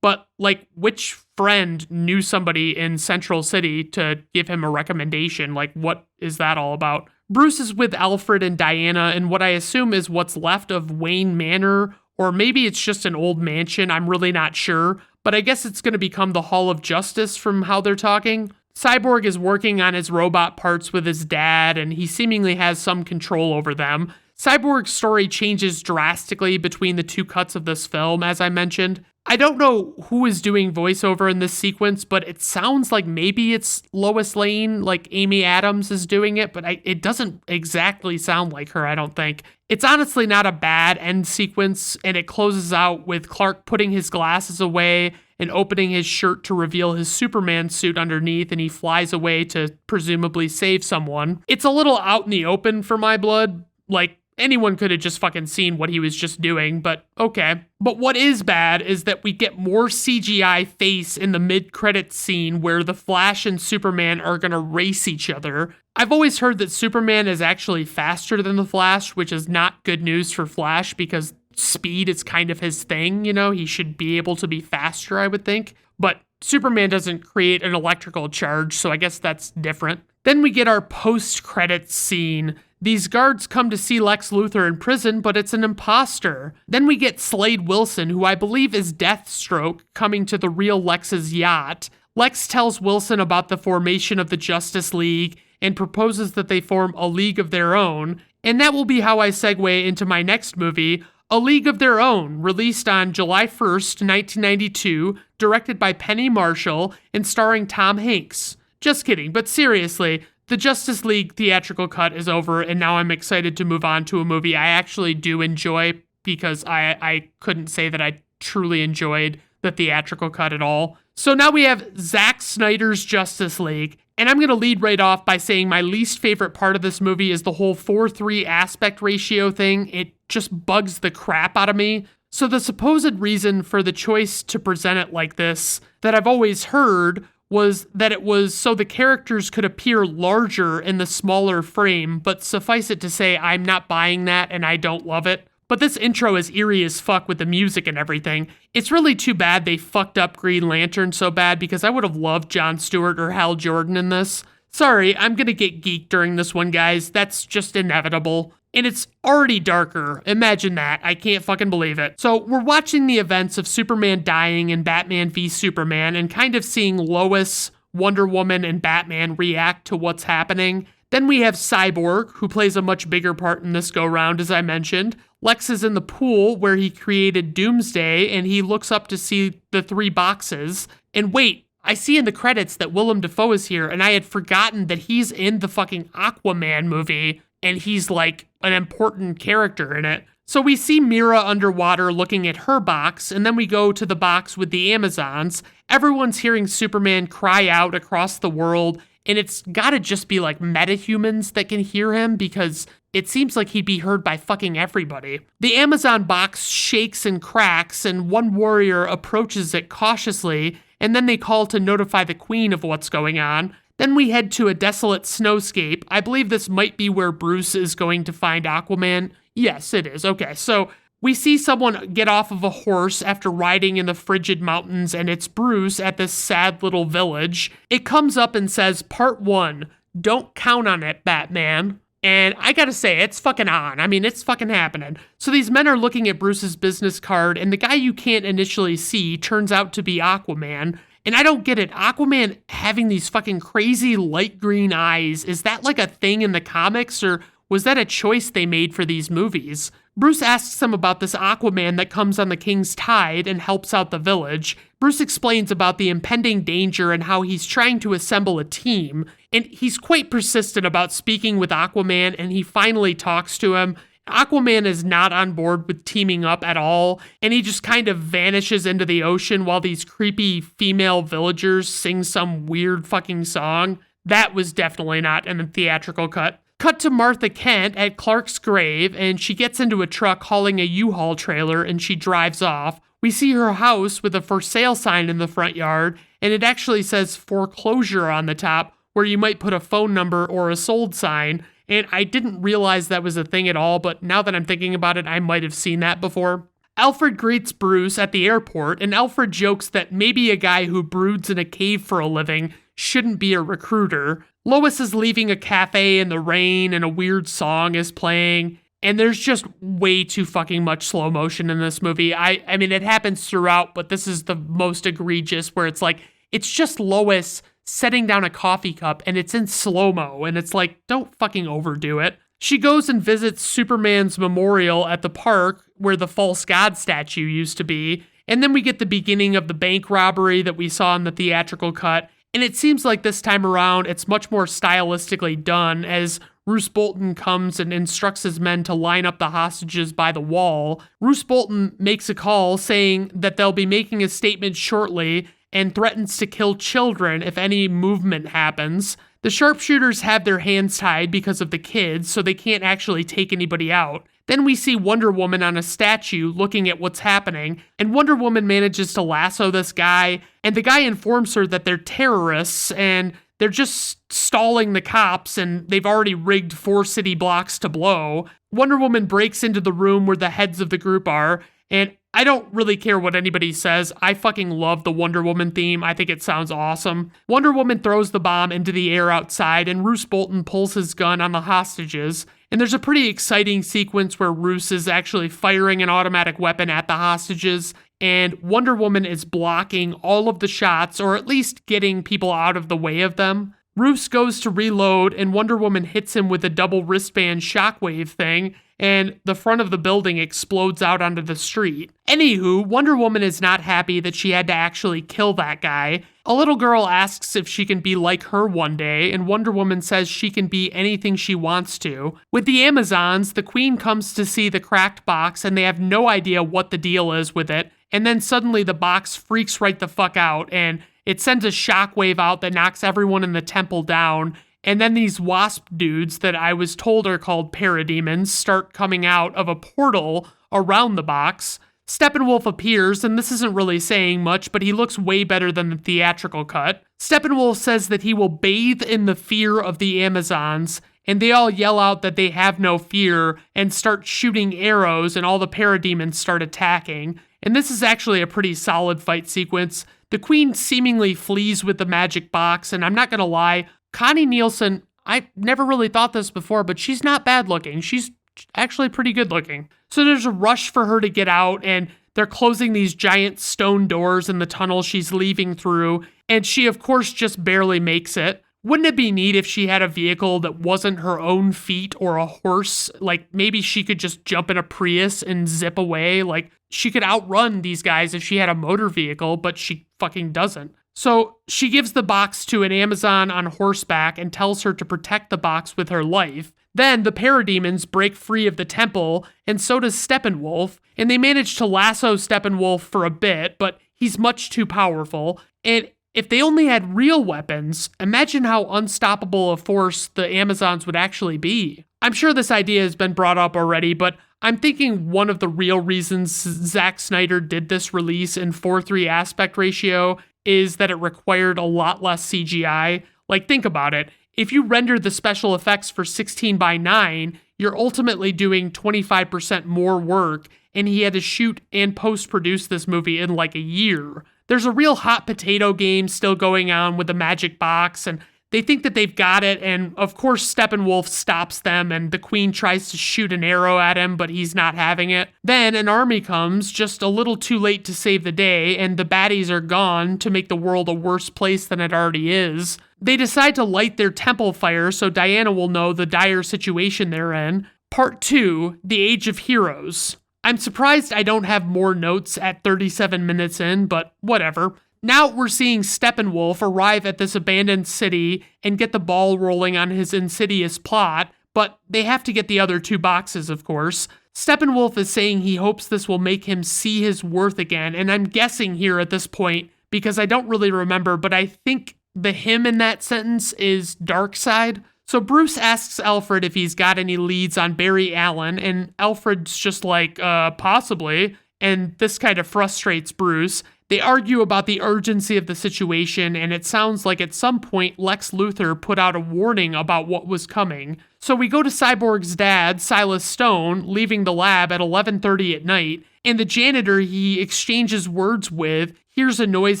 but like which friend knew somebody in Central City to give him a recommendation? Like what is that all about? Bruce is with Alfred and Diana in what I assume is what's left of Wayne Manor, or maybe it's just an old mansion, I'm really not sure, but I guess it's going to become the Hall of Justice from how they're talking. Cyborg is working on his robot parts with his dad, and he seemingly has some control over them. Cyborg's story changes drastically between the two cuts of this film, as I mentioned. I don't know who is doing voiceover in this sequence, but it sounds like maybe it's Lois Lane, like Amy Adams is doing it, but it doesn't exactly sound like her, I don't think. It's honestly not a bad end sequence, and it closes out with Clark putting his glasses away and opening his shirt to reveal his Superman suit underneath, and he flies away to presumably save someone. It's a little out in the open for my blood, like, anyone could have just fucking seen what he was just doing, but okay. But what is bad is that we get more CGI face in the mid-credits scene where the Flash and Superman are gonna race each other. I've always heard that Superman is actually faster than the Flash, which is not good news for Flash because speed is kind of his thing, you know? He should be able to be faster, I would think. But Superman doesn't create an electrical charge, so I guess that's different. Then we get our post-credits scene. These guards come to see Lex Luthor in prison, but it's an imposter. Then we get Slade Wilson, who I believe is Deathstroke, coming to the real Lex's yacht. Lex tells Wilson about the formation of the Justice League and proposes that they form a league of their own. And that will be how I segue into my next movie, A League of Their Own, released on July 1st, 1992, directed by Penny Marshall and starring Tom Hanks. Just kidding, but seriously, the Justice League theatrical cut is over, and now I'm excited to move on to a movie I actually do enjoy, because I couldn't say that I truly enjoyed the theatrical cut at all. So now we have Zack Snyder's Justice League, and I'm going to lead right off by saying my least favorite part of this movie is the whole 4:3 aspect ratio thing. It just bugs the crap out of me. So the supposed reason for the choice to present it like this that I've always heard was that it was so the characters could appear larger in the smaller frame, but suffice it to say, I'm not buying that and I don't love it. But this intro is eerie as fuck with the music and everything. It's really too bad they fucked up Green Lantern so bad because I would have loved Jon Stewart or Hal Jordan in this. Sorry, I'm gonna get geeked during this one, guys. That's just inevitable. And it's already darker. Imagine that. I can't fucking believe it. So we're watching the events of Superman dying in Batman v Superman and kind of seeing Lois, Wonder Woman, and Batman react to what's happening. Then we have Cyborg, who plays a much bigger part in this go-round, as I mentioned. Lex is in the pool where he created Doomsday, and he looks up to see the three boxes. And wait, I see in the credits that Willem Dafoe is here, and I had forgotten that he's in the fucking Aquaman movie, and he's like an important character in it. So we see Mira underwater looking at her box, and then we go to the box with the Amazons. Everyone's hearing Superman cry out across the world, and it's gotta just be like metahumans that can hear him because it seems like he'd be heard by fucking everybody. The Amazon box shakes and cracks, and one warrior approaches it cautiously, and then they call to notify the queen of what's going on. Then we head to a desolate snowscape. I believe this might be where Bruce is going to find Aquaman. Yes, it is. Okay, so we see someone get off of a horse after riding in the frigid mountains, and it's Bruce at this sad little village. It comes up and says, Part 1, don't count on it, Batman. And I gotta say, it's fucking on. I mean, it's fucking happening. So these men are looking at Bruce's business card, and the guy you can't initially see turns out to be Aquaman. And I don't get it. Aquaman having these fucking crazy light green eyes, is that like a thing in the comics, or was that a choice they made for these movies? Bruce asks him about this Aquaman that comes on the King's Tide and helps out the village. Bruce explains about the impending danger and how he's trying to assemble a team. And he's quite persistent about speaking with Aquaman, and he finally talks to him. Aquaman is not on board with teaming up at all, and he just kind of vanishes into the ocean while these creepy female villagers sing some weird fucking song. That was definitely not in the theatrical cut. Cut to Martha Kent at Clark's grave, and she gets into a truck hauling a U-Haul trailer, and she drives off. We see her house with a for sale sign in the front yard, and it actually says foreclosure on the top, where you might put a phone number or a sold sign. and I didn't realize that was a thing at all, but now that I'm thinking about it, I might have seen that before. Alfred greets Bruce at the airport, and Alfred jokes that maybe a guy who broods in a cave for a living shouldn't be a recruiter. Lois is leaving a cafe in the rain, and a weird song is playing, and there's just way too fucking much slow motion in this movie. I mean, it happens throughout, but this is the most egregious, where it's like, it's just Lois setting down a coffee cup, and it's in slow-mo, and it's like, don't fucking overdo it. She goes and visits Superman's memorial at the park where the false god statue used to be, and then we get the beginning of the bank robbery that we saw in the theatrical cut, and it seems like this time around it's much more stylistically done as Roose Bolton comes and instructs his men to line up the hostages by the wall. Roose Bolton makes a call saying that they'll be making a statement shortly and threatens to kill children if any movement happens. The sharpshooters have their hands tied because of the kids, so they can't actually take anybody out. Then we see Wonder Woman on a statue looking at what's happening, and Wonder Woman manages to lasso this guy, and the guy informs her that they're terrorists, and they're just stalling the cops, and they've already rigged 4 city blocks to blow. Wonder Woman breaks into the room where the heads of the group are, and I don't really care what anybody says. I fucking love the Wonder Woman theme. I think it sounds awesome. Wonder Woman throws the bomb into the air outside, and Roose Bolton pulls his gun on the hostages. And there's a pretty exciting sequence where Roose is actually firing an automatic weapon at the hostages, and Wonder Woman is blocking all of the shots, or at least getting people out of the way of them. Roose goes to reload, and Wonder Woman hits him with a double wristband shockwave thing, and the front of the building explodes out onto the street. Anywho, Wonder Woman is not happy that she had to actually kill that guy. A little girl asks if she can be like her one day, and Wonder Woman says she can be anything she wants to. With the Amazons, the Queen comes to see the cracked box, and they have no idea what the deal is with it, and then suddenly the box freaks right the fuck out, and it sends a shockwave out that knocks everyone in the temple down, and then these wasp dudes that I was told are called parademons start coming out of a portal around the box. Steppenwolf appears, and this isn't really saying much, but he looks way better than the theatrical cut. Steppenwolf says that he will bathe in the fear of the Amazons, and they all yell out that they have no fear and start shooting arrows, and all the parademons start attacking. And this is actually a pretty solid fight sequence. The Queen seemingly flees with the magic box, and I'm not gonna lie, Connie Nielsen, I never really thought this before, but she's not bad looking. She's actually pretty good looking. So there's a rush for her to get out, and they're closing these giant stone doors in the tunnel she's leaving through, and she of course just barely makes it. Wouldn't it be neat if she had a vehicle that wasn't her own feet or a horse? Like maybe she could just jump in a Prius and zip away. Like she could outrun these guys if she had a motor vehicle, but she fucking doesn't. So she gives the box to an Amazon on horseback and tells her to protect the box with her life. Then the parademons break free of the temple, and so does Steppenwolf, and they manage to lasso Steppenwolf for a bit, but he's much too powerful. And if they only had real weapons, imagine how unstoppable a force the Amazons would actually be. I'm sure this idea has been brought up already, but I'm thinking one of the real reasons Zack Snyder did this release in 4:3 aspect ratio is that it required a lot less CGI. Like, think about it. If you render the special effects for 16:9, you're ultimately doing 25% more work, and he had to shoot and post-produce this movie in like a year. There's a real hot potato game still going on with the magic box, and they think that they've got it, and of course Steppenwolf stops them, and the Queen tries to shoot an arrow at him, but he's not having it. Then an army comes, just a little too late to save the day, and the baddies are gone to make the world a worse place than it already is. They decide to light their temple fire so Diana will know the dire situation they're in. Part 2, The Age of Heroes. I'm surprised I don't have more notes at 37 minutes in, but whatever. Now we're seeing Steppenwolf arrive at this abandoned city and get the ball rolling on his insidious plot, but they have to get the other 2 boxes, of course. Steppenwolf is saying he hopes this will make him see his worth again, and I'm guessing here at this point, because I don't really remember, but I think the him in that sentence is Darkseid. So Bruce asks Alfred if he's got any leads on Barry Allen, and Alfred's just like, possibly. And this kind of frustrates Bruce. They argue about the urgency of the situation, and it sounds like at some point Lex Luthor put out a warning about what was coming. So we go to Cyborg's dad, Silas Stone, leaving the lab at 11:30 at night, and the janitor he exchanges words with hears a noise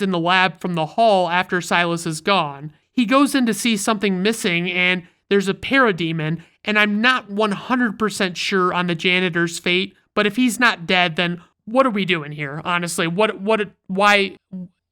in the lab from the hall after Silas is gone. He goes in to see something missing, and there's a parademon, and I'm not 100% sure on the janitor's fate, but if he's not dead, then what are we doing here? Honestly, why?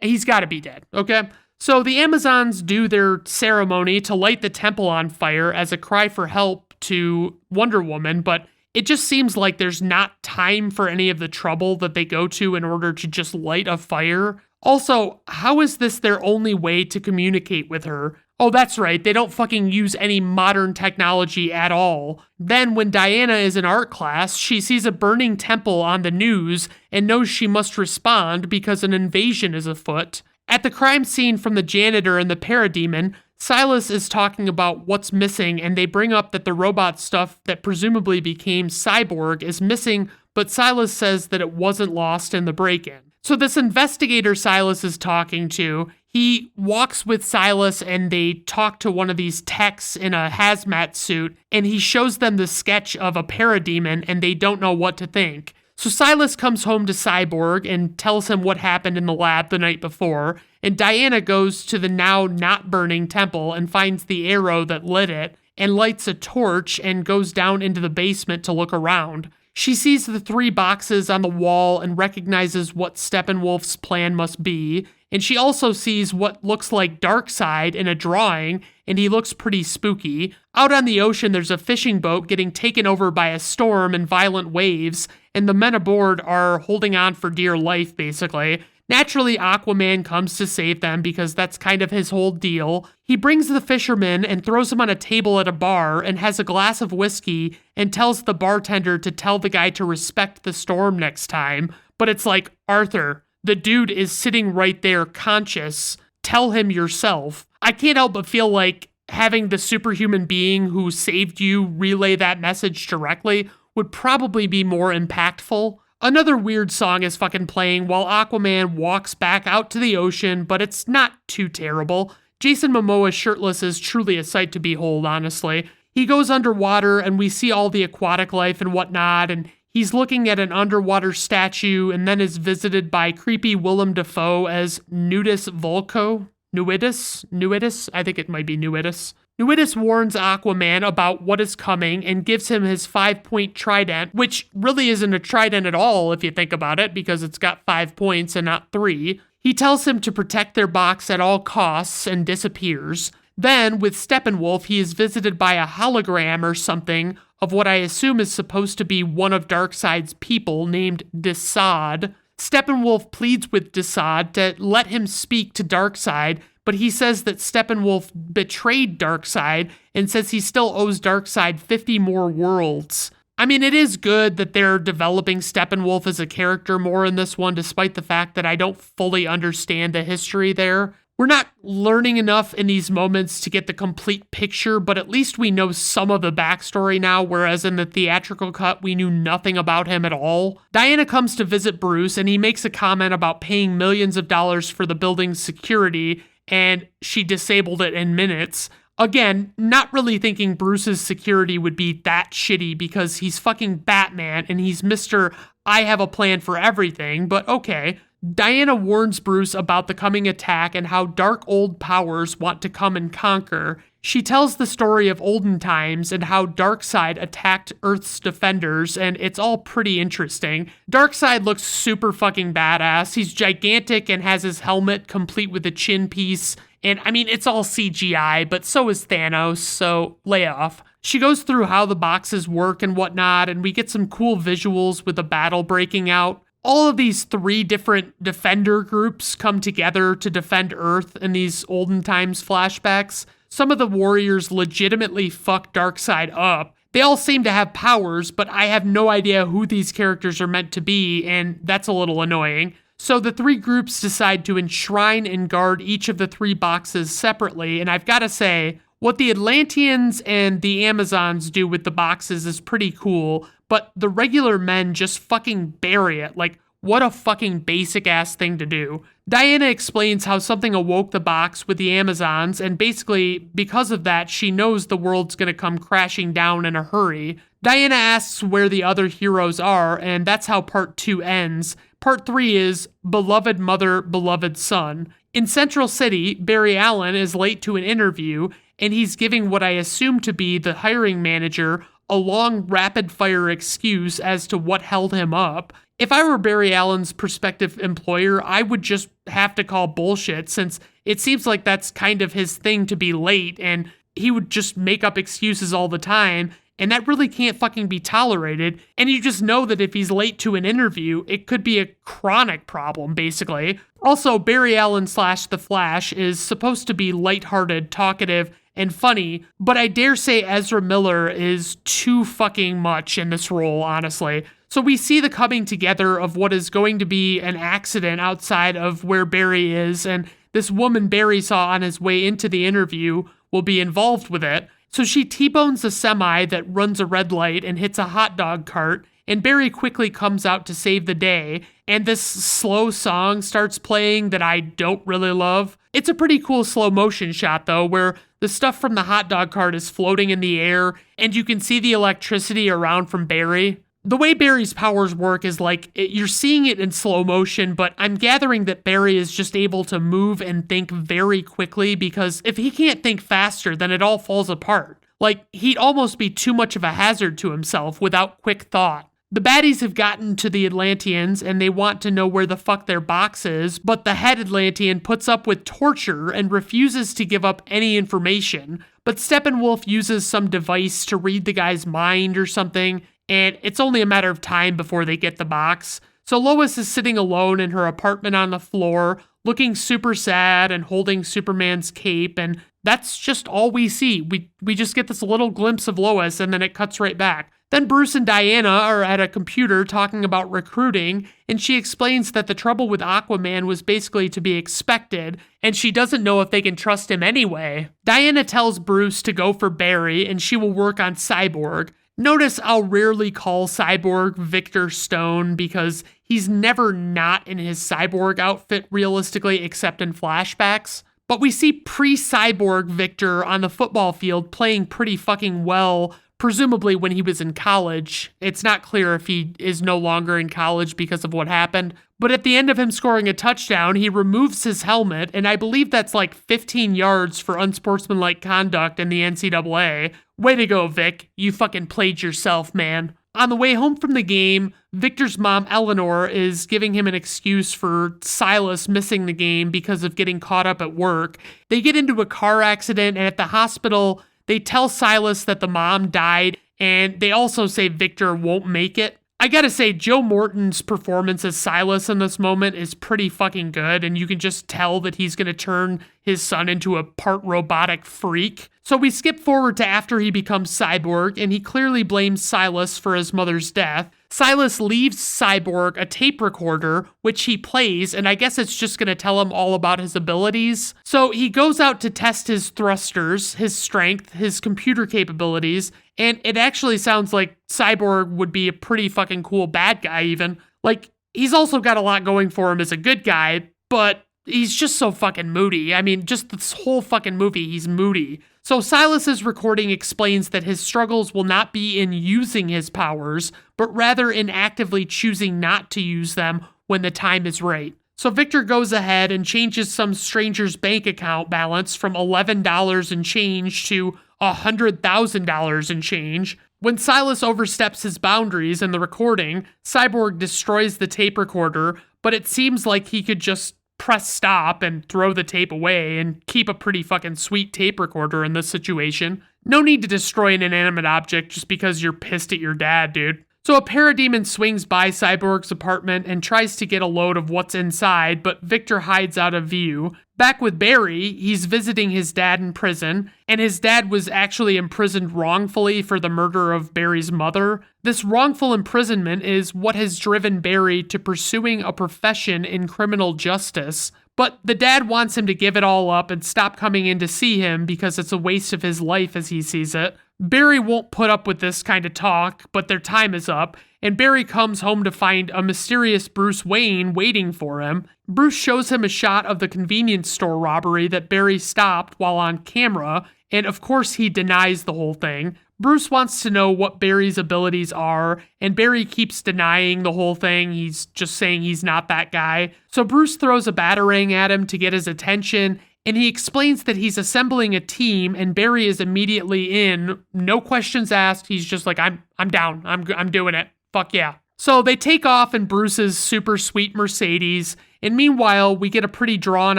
He's got to be dead, okay? So the Amazons do their ceremony to light the temple on fire as a cry for help to Wonder Woman, but it just seems like there's not time for any of the trouble that they go to in order to just light a fire. Also, how is this their only way to communicate with her? Oh, that's right, they don't fucking use any modern technology at all. Then when Diana is in art class, she sees a burning temple on the news and knows she must respond because an invasion is afoot. At the crime scene from the janitor and the parademon, Silas is talking about what's missing, and they bring up that the robot stuff that presumably became Cyborg is missing, but Silas says that it wasn't lost in the break-in. So this investigator Silas is talking to, he walks with Silas and they talk to one of these techs in a hazmat suit, and he shows them the sketch of a parademon and they don't know what to think. So Silas comes home to Cyborg and tells him what happened in the lab the night before, and Diana goes to the now not burning temple and finds the arrow that lit it and lights a torch and goes down into the basement to look around. She sees the 3 boxes on the wall and recognizes what Steppenwolf's plan must be, and she also sees what looks like Darkseid in a drawing, and he looks pretty spooky. Out on the ocean, there's a fishing boat getting taken over by a storm and violent waves, and the men aboard are holding on for dear life, basically. Naturally, Aquaman comes to save them because that's kind of his whole deal. He brings the fisherman and throws him on a table at a bar and has a glass of whiskey and tells the bartender to tell the guy to respect the storm next time. But it's like, Arthur, the dude is sitting right there conscious. Tell him yourself. I can't help but feel like having the superhuman being who saved you relay that message directly would probably be more impactful. Another weird song is fucking playing while Aquaman walks back out to the ocean, but it's not too terrible. Jason Momoa shirtless is truly a sight to behold, honestly. He goes underwater and we see all the aquatic life and whatnot, and he's looking at an underwater statue and then is visited by creepy Willem Dafoe as Nudis Volko. Nudis? I think it might be Nudis. Nudis warns Aquaman about what is coming and gives him his 5-point trident, which really isn't a trident at all if you think about it, because it's got 5 points and not 3. He tells him to protect their box at all costs and disappears. Then, with Steppenwolf, he is visited by a hologram or something of what I assume is supposed to be one of Darkseid's people named Desaad. Steppenwolf pleads with Desaad to let him speak to Darkseid, but he says that Steppenwolf betrayed Darkseid and says he still owes Darkseid 50 more worlds. I mean, it is good that they're developing Steppenwolf as a character more in this one, despite the fact that I don't fully understand the history there. We're not learning enough in these moments to get the complete picture, but at least we know some of the backstory now, whereas in the theatrical cut, we knew nothing about him at all. Diana comes to visit Bruce, and he makes a comment about paying millions of dollars for the building's security, and she disabled it in minutes. Again, not really thinking Bruce's security would be that shitty because he's fucking Batman and he's Mr. I have a plan for everything, but okay. Diana warns Bruce about the coming attack and how dark old powers want to come and conquer. She tells the story of olden times and how Darkseid attacked Earth's defenders, and it's all pretty interesting. Darkseid looks super fucking badass. He's gigantic and has his helmet complete with a chin piece, and I mean, it's all CGI, but so is Thanos, so lay off. She goes through how the boxes work and whatnot, and we get some cool visuals with a battle breaking out. All of these 3 different defender groups come together to defend Earth in these olden times flashbacks. Some of the warriors legitimately fuck Darkseid up. They all seem to have powers, but I have no idea who these characters are meant to be, and that's a little annoying. So the 3 groups decide to enshrine and guard each of the 3 boxes separately, and I've got to say, what the Atlanteans and the Amazons do with the boxes is pretty cool, but the regular men just fucking bury it. Like, What a fucking basic ass thing to do. Diana explains how something awoke the box with the Amazons, and basically, because of that, she knows the world's gonna come crashing down in a hurry. Diana asks where the other heroes are, and that's how part 2 ends. Part 3 is Beloved Mother, Beloved Son. In Central City, Barry Allen is late to an interview, and he's giving what I assume to be the hiring manager a long, rapid-fire excuse as to what held him up. If I were Barry Allen's prospective employer, I would just have to call bullshit, since it seems like that's kind of his thing to be late, and he would just make up excuses all the time, and that really can't fucking be tolerated. And you just know that if he's late to an interview, it could be a chronic problem, basically. Also, Barry Allen / The Flash is supposed to be lighthearted, talkative, and funny, but I dare say Ezra Miller is too fucking much in this role, honestly. So we see the coming together of what is going to be an accident outside of where Barry is, and this woman Barry saw on his way into the interview will be involved with it. So she T-bones a semi that runs a red light and hits a hot dog cart, and Barry quickly comes out to save the day, and this slow song starts playing that I don't really love. It's a pretty cool slow motion shot though, where the stuff from the hot dog cart is floating in the air, and you can see the electricity around from Barry. The way Barry's powers work is like, you're seeing it in slow motion, but I'm gathering that Barry is just able to move and think very quickly, because if he can't think faster, then it all falls apart. Like, he'd almost be too much of a hazard to himself without quick thought. The baddies have gotten to the Atlanteans, and they want to know where the fuck their box is, but the head Atlantean puts up with torture and refuses to give up any information. But Steppenwolf uses some device to read the guy's mind or something, and it's only a matter of time before they get the box. So Lois is sitting alone in her apartment on the floor, looking super sad and holding Superman's cape, and that's just all we see. We just get this little glimpse of Lois, and then it cuts right back. Then Bruce and Diana are at a computer talking about recruiting, and she explains that the trouble with Aquaman was basically to be expected, and she doesn't know if they can trust him anyway. Diana tells Bruce to go for Barry, and she will work on Cyborg. Notice I'll rarely call Cyborg Victor Stone, because he's never not in his Cyborg outfit realistically, except in flashbacks. But we see pre-Cyborg Victor on the football field playing pretty fucking well, presumably when he was in college. It's not clear if he is no longer in college because of what happened. But at the end of him scoring a touchdown, he removes his helmet, and I believe that's like 15 yards for unsportsmanlike conduct in the NCAA. Way to go, Vic. You fucking played yourself, man. On the way home from the game, Victor's mom, Eleanor, is giving him an excuse for Silas missing the game because of getting caught up at work. They get into a car accident, and at the hospital, they tell Silas that the mom died, and they also say Victor won't make it. I gotta say, Joe Morton's performance as Silas in this moment is pretty fucking good, and you can just tell that he's gonna turn his son into a part robotic freak. So we skip forward to after he becomes Cyborg, and he clearly blames Silas for his mother's death. Silas leaves Cyborg a tape recorder, which he plays, and I guess it's just gonna tell him all about his abilities. So he goes out to test his thrusters, his strength, his computer capabilities, and it actually sounds like Cyborg would be a pretty fucking cool bad guy even. Like, he's also got a lot going for him as a good guy, but he's just so fucking moody. I mean, just this whole fucking movie, he's moody. So Silas's recording explains that his struggles will not be in using his powers, but rather in actively choosing not to use them when the time is right. So Victor goes ahead and changes some stranger's bank account balance from $11 and change to $100,000 and change. When Silas oversteps his boundaries in the recording, Cyborg destroys the tape recorder, but it seems like he could just press stop and throw the tape away and keep a pretty fucking sweet tape recorder in this situation. No need to destroy an inanimate object just because you're pissed at your dad, dude. So a parademon swings by Cyborg's apartment and tries to get a load of what's inside, but Victor hides out of view. Back with Barry, he's visiting his dad in prison, and his dad was actually imprisoned wrongfully for the murder of Barry's mother. This wrongful imprisonment is what has driven Barry to pursuing a profession in criminal justice. But the dad wants him to give it all up and stop coming in to see him because it's a waste of his life as he sees it. Barry won't put up with this kind of talk, but their time is up, and Barry comes home to find a mysterious Bruce Wayne waiting for him. Bruce shows him a shot of the convenience store robbery that Barry stopped while on camera, and of course he denies the whole thing. Bruce wants to know what Barry's abilities are, and Barry keeps denying the whole thing. He's just saying he's not that guy. So Bruce throws a batarang at him to get his attention, and he explains that he's assembling a team, and Barry is immediately in. No questions asked. He's just like, I'm down. I'm doing it. Fuck yeah. So they take off in Bruce's super sweet Mercedes, and meanwhile, we get a pretty drawn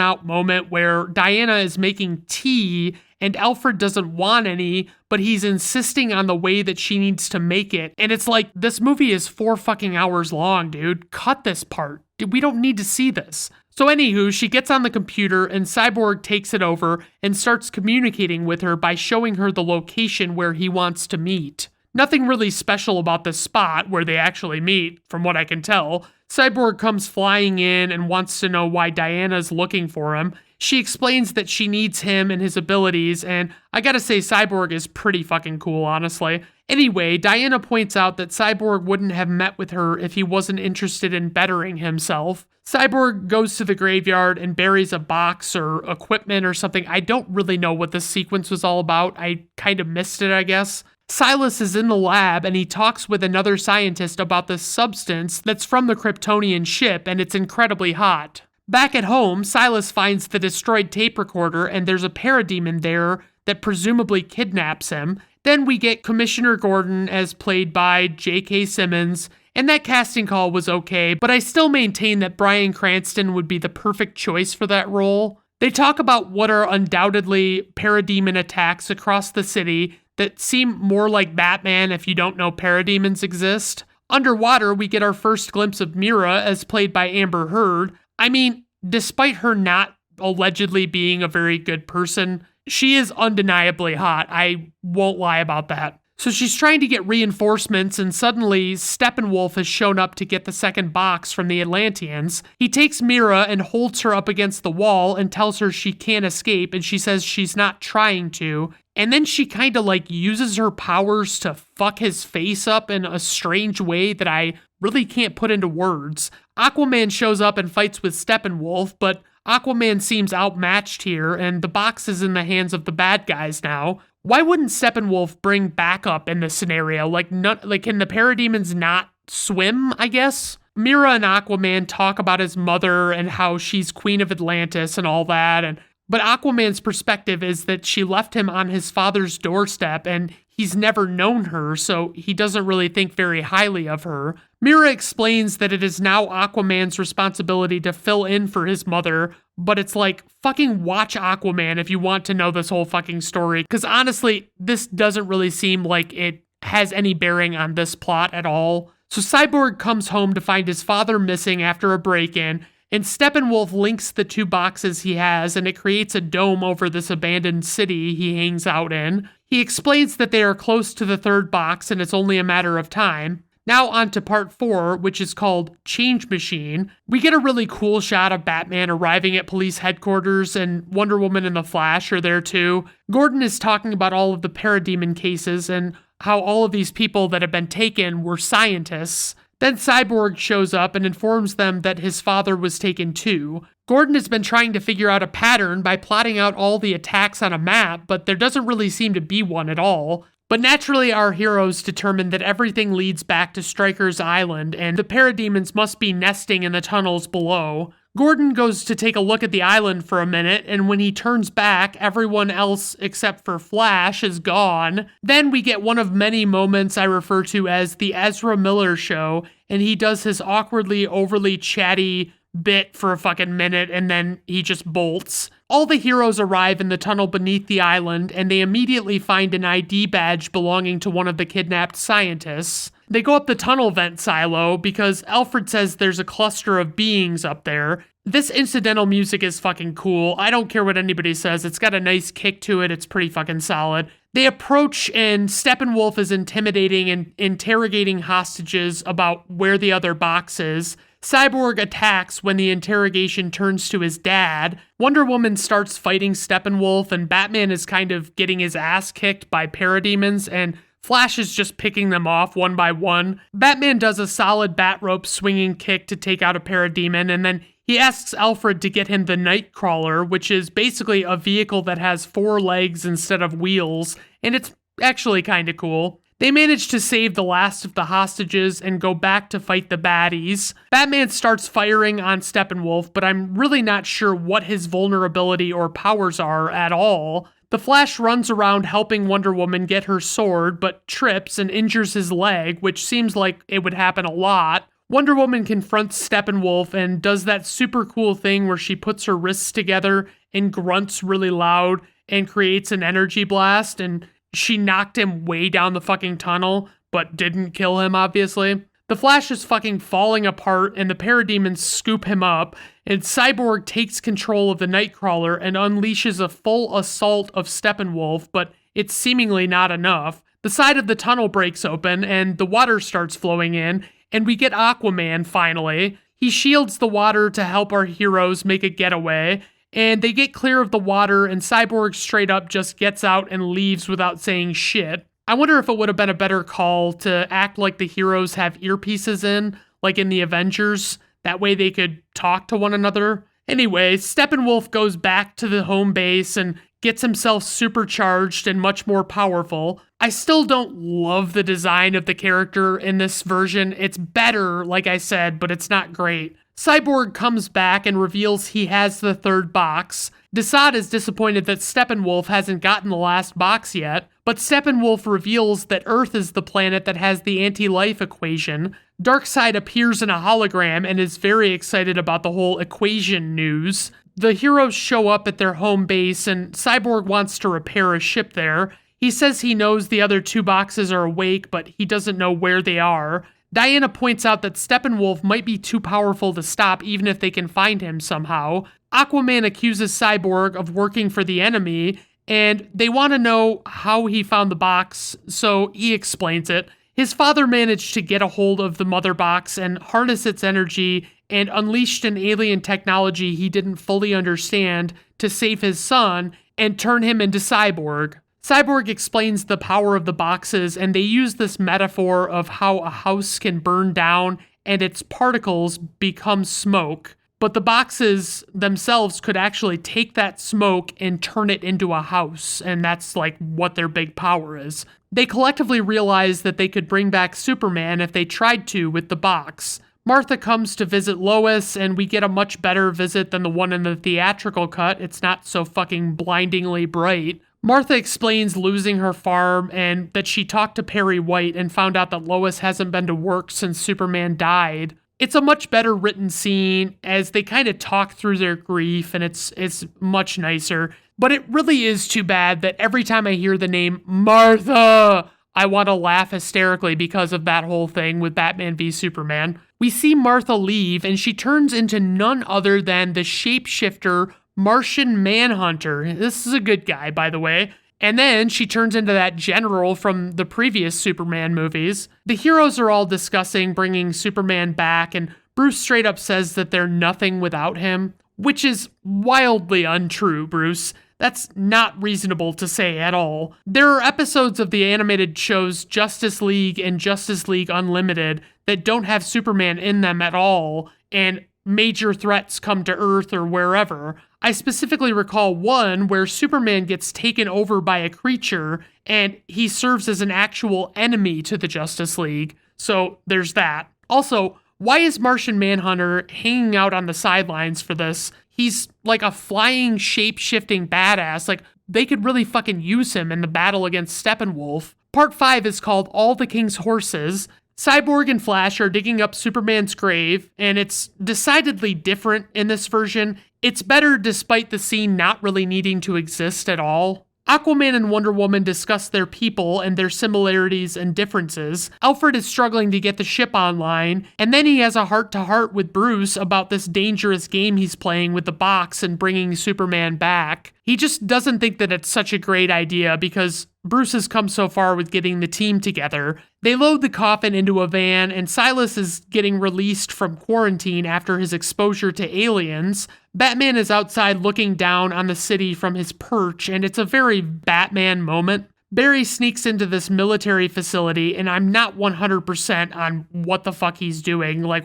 out moment where Diana is making tea, and Alfred doesn't want any, but he's insisting on the way that she needs to make it. And it's like, this movie is 4 fucking hours long, dude. Cut this part. We don't need to see this. So anywho, she gets on the computer and Cyborg takes it over and starts communicating with her by showing her the location where he wants to meet. Nothing really special about this spot where they actually meet, from what I can tell. Cyborg comes flying in and wants to know why Diana's looking for him. She explains that she needs him and his abilities, and I gotta say Cyborg is pretty fucking cool, honestly. Anyway, Diana points out that Cyborg wouldn't have met with her if he wasn't interested in bettering himself. Cyborg goes to the graveyard and buries a box or equipment or something. I don't really know what this sequence was all about. I kind of missed it, I guess. Silas is in the lab and he talks with another scientist about this substance that's from the Kryptonian ship, and it's incredibly hot. Back at home, Silas finds the destroyed tape recorder and there's a parademon there that presumably kidnaps him. Then we get Commissioner Gordon as played by J.K. Simmons, and that casting call was okay, but I still maintain that Bryan Cranston would be the perfect choice for that role. They talk about what are undoubtedly parademon attacks across the city that seem more like Batman if you don't know parademons exist. Underwater, we get our first glimpse of Mira as played by Amber Heard. I mean, despite her not allegedly being a very good person, she is undeniably hot. I won't lie about that. So she's trying to get reinforcements, and suddenly Steppenwolf has shown up to get the second box from the Atlanteans. He takes Mira and holds her up against the wall and tells her she can't escape, and she says she's not trying to. And then she kind of like uses her powers to fuck his face up in a strange way that I really can't put into words. Aquaman shows up and fights with Steppenwolf, but Aquaman seems outmatched here, and the box is in the hands of the bad guys now. Why wouldn't Steppenwolf bring backup in this scenario? Can the parademons not swim, I guess? Mira and Aquaman talk about his mother and how she's Queen of Atlantis and all that, but Aquaman's perspective is that she left him on his father's doorstep and he's never known her, so he doesn't really think very highly of her. Mira explains that it is now Aquaman's responsibility to fill in for his mother, but it's like, fucking watch Aquaman if you want to know this whole fucking story, because honestly, this doesn't really seem like it has any bearing on this plot at all. So Cyborg comes home to find his father missing after a break-in, and Steppenwolf links the 2 boxes he has, and it creates a dome over this abandoned city he hangs out in. He explains that they are close to the 3rd box, and it's only a matter of time. Now on to part 4, which is called Change Machine. We get a really cool shot of Batman arriving at police headquarters, and Wonder Woman and the Flash are there too. Gordon is talking about all of the parademon cases and how all of these people that have been taken were scientists. Then Cyborg shows up and informs them that his father was taken too. Gordon has been trying to figure out a pattern by plotting out all the attacks on a map, but there doesn't really seem to be one at all. But naturally, our heroes determine that everything leads back to Stryker's Island, and the parademons must be nesting in the tunnels below. Gordon goes to take a look at the island for a minute, and when he turns back, everyone else except for Flash is gone. Then we get one of many moments I refer to as the Ezra Miller show, and he does his awkwardly overly chatty bit for a fucking minute, and then he just bolts. All the heroes arrive in the tunnel beneath the island, and they immediately find an ID badge belonging to one of the kidnapped scientists. They go up the tunnel vent silo because Alfred says there's a cluster of beings up there. This incidental music is fucking cool. I don't care what anybody says. It's got a nice kick to it. It's pretty fucking solid. They approach, and Steppenwolf is intimidating and interrogating hostages about where the other box is. Cyborg attacks when the interrogation turns to his dad. Wonder Woman starts fighting Steppenwolf, and Batman is kind of getting his ass kicked by parademons, and Flash is just picking them off one by one. Batman does a solid bat rope swinging kick to take out a parademon, and then he asks Alfred to get him the Nightcrawler, which is basically a vehicle that has 4 legs instead of wheels, and it's actually kind of cool. They manage to save the last of the hostages and go back to fight the baddies. Batman starts firing on Steppenwolf, but I'm really not sure what his vulnerability or powers are at all. The Flash runs around helping Wonder Woman get her sword, but trips and injures his leg, which seems like it would happen a lot. Wonder Woman confronts Steppenwolf and does that super cool thing where she puts her wrists together and grunts really loud and creates an energy blast, and she knocked him way down the fucking tunnel, but didn't kill him, obviously. The Flash is fucking falling apart, and the parademons scoop him up, and Cyborg takes control of the Nightcrawler and unleashes a full assault of Steppenwolf, but it's seemingly not enough. The side of the tunnel breaks open, and the water starts flowing in, and we get Aquaman finally. He shields the water to help our heroes make a getaway, and they get clear of the water, and Cyborg straight up just gets out and leaves without saying shit. I wonder if it would have been a better call to act like the heroes have earpieces in, like in the Avengers. That way they could talk to one another. Anyway, Steppenwolf goes back to the home base and gets himself supercharged and much more powerful. I still don't love the design of the character in this version. It's better, like I said, but it's not great. Cyborg comes back and reveals he has the 3rd box. Desaad is disappointed that Steppenwolf hasn't gotten the last box yet, but Steppenwolf reveals that Earth is the planet that has the anti-life equation. Darkseid appears in a hologram and is very excited about the whole equation news. The heroes show up at their home base, and Cyborg wants to repair a ship there. He says he knows the other 2 boxes are awake, but he doesn't know where they are. Diana points out that Steppenwolf might be too powerful to stop even if they can find him somehow. Aquaman accuses Cyborg of working for the enemy, and they want to know how he found the box, so he explains it. His father managed to get a hold of the mother box and harness its energy and unleashed an alien technology he didn't fully understand to save his son and turn him into Cyborg. Cyborg explains the power of the boxes, and they use this metaphor of how a house can burn down and its particles become smoke. But the boxes themselves could actually take that smoke and turn it into a house, and that's like what their big power is. They collectively realize that they could bring back Superman if they tried to with the box. Martha comes to visit Lois, and we get a much better visit than the one in the theatrical cut. It's not so fucking blindingly bright. Martha explains losing her farm and that she talked to Perry White and found out that Lois hasn't been to work since Superman died. It's a much better written scene as they kind of talk through their grief, and it's much nicer. But it really is too bad that every time I hear the name Martha, I want to laugh hysterically because of that whole thing with Batman v Superman. We see Martha leave, and she turns into none other than the shapeshifter Martian Manhunter. This is a good guy, by the way. And then she turns into that general from the previous Superman movies. The heroes are all discussing bringing Superman back, and Bruce straight up says that they're nothing without him, which is wildly untrue, Bruce. That's not reasonable to say at all. There are episodes of the animated shows Justice League and Justice League Unlimited that don't have Superman in them at all, and major threats come to Earth or wherever. I specifically recall one where Superman gets taken over by a creature and he serves as an actual enemy to the Justice League. So there's that. Also, why is Martian Manhunter hanging out on the sidelines for this? He's like a flying, shape-shifting badass. Like, they could really fucking use him in the battle against Steppenwolf. Part 5 is called All the King's Horses. Cyborg and Flash are digging up Superman's grave, and it's decidedly different in this version. It's better despite the scene not really needing to exist at all. Aquaman and Wonder Woman discuss their people and their similarities and differences. Alfred is struggling to get the ship online, and then he has a heart-to-heart with Bruce about this dangerous game he's playing with the box and bringing Superman back. He just doesn't think that it's such a great idea because Bruce has come so far with getting the team together. They load the coffin into a van, and Silas is getting released from quarantine after his exposure to aliens. Batman is outside looking down on the city from his perch, and it's a very Batman moment. Barry sneaks into this military facility, and I'm not 100% on what the fuck he's doing. Like,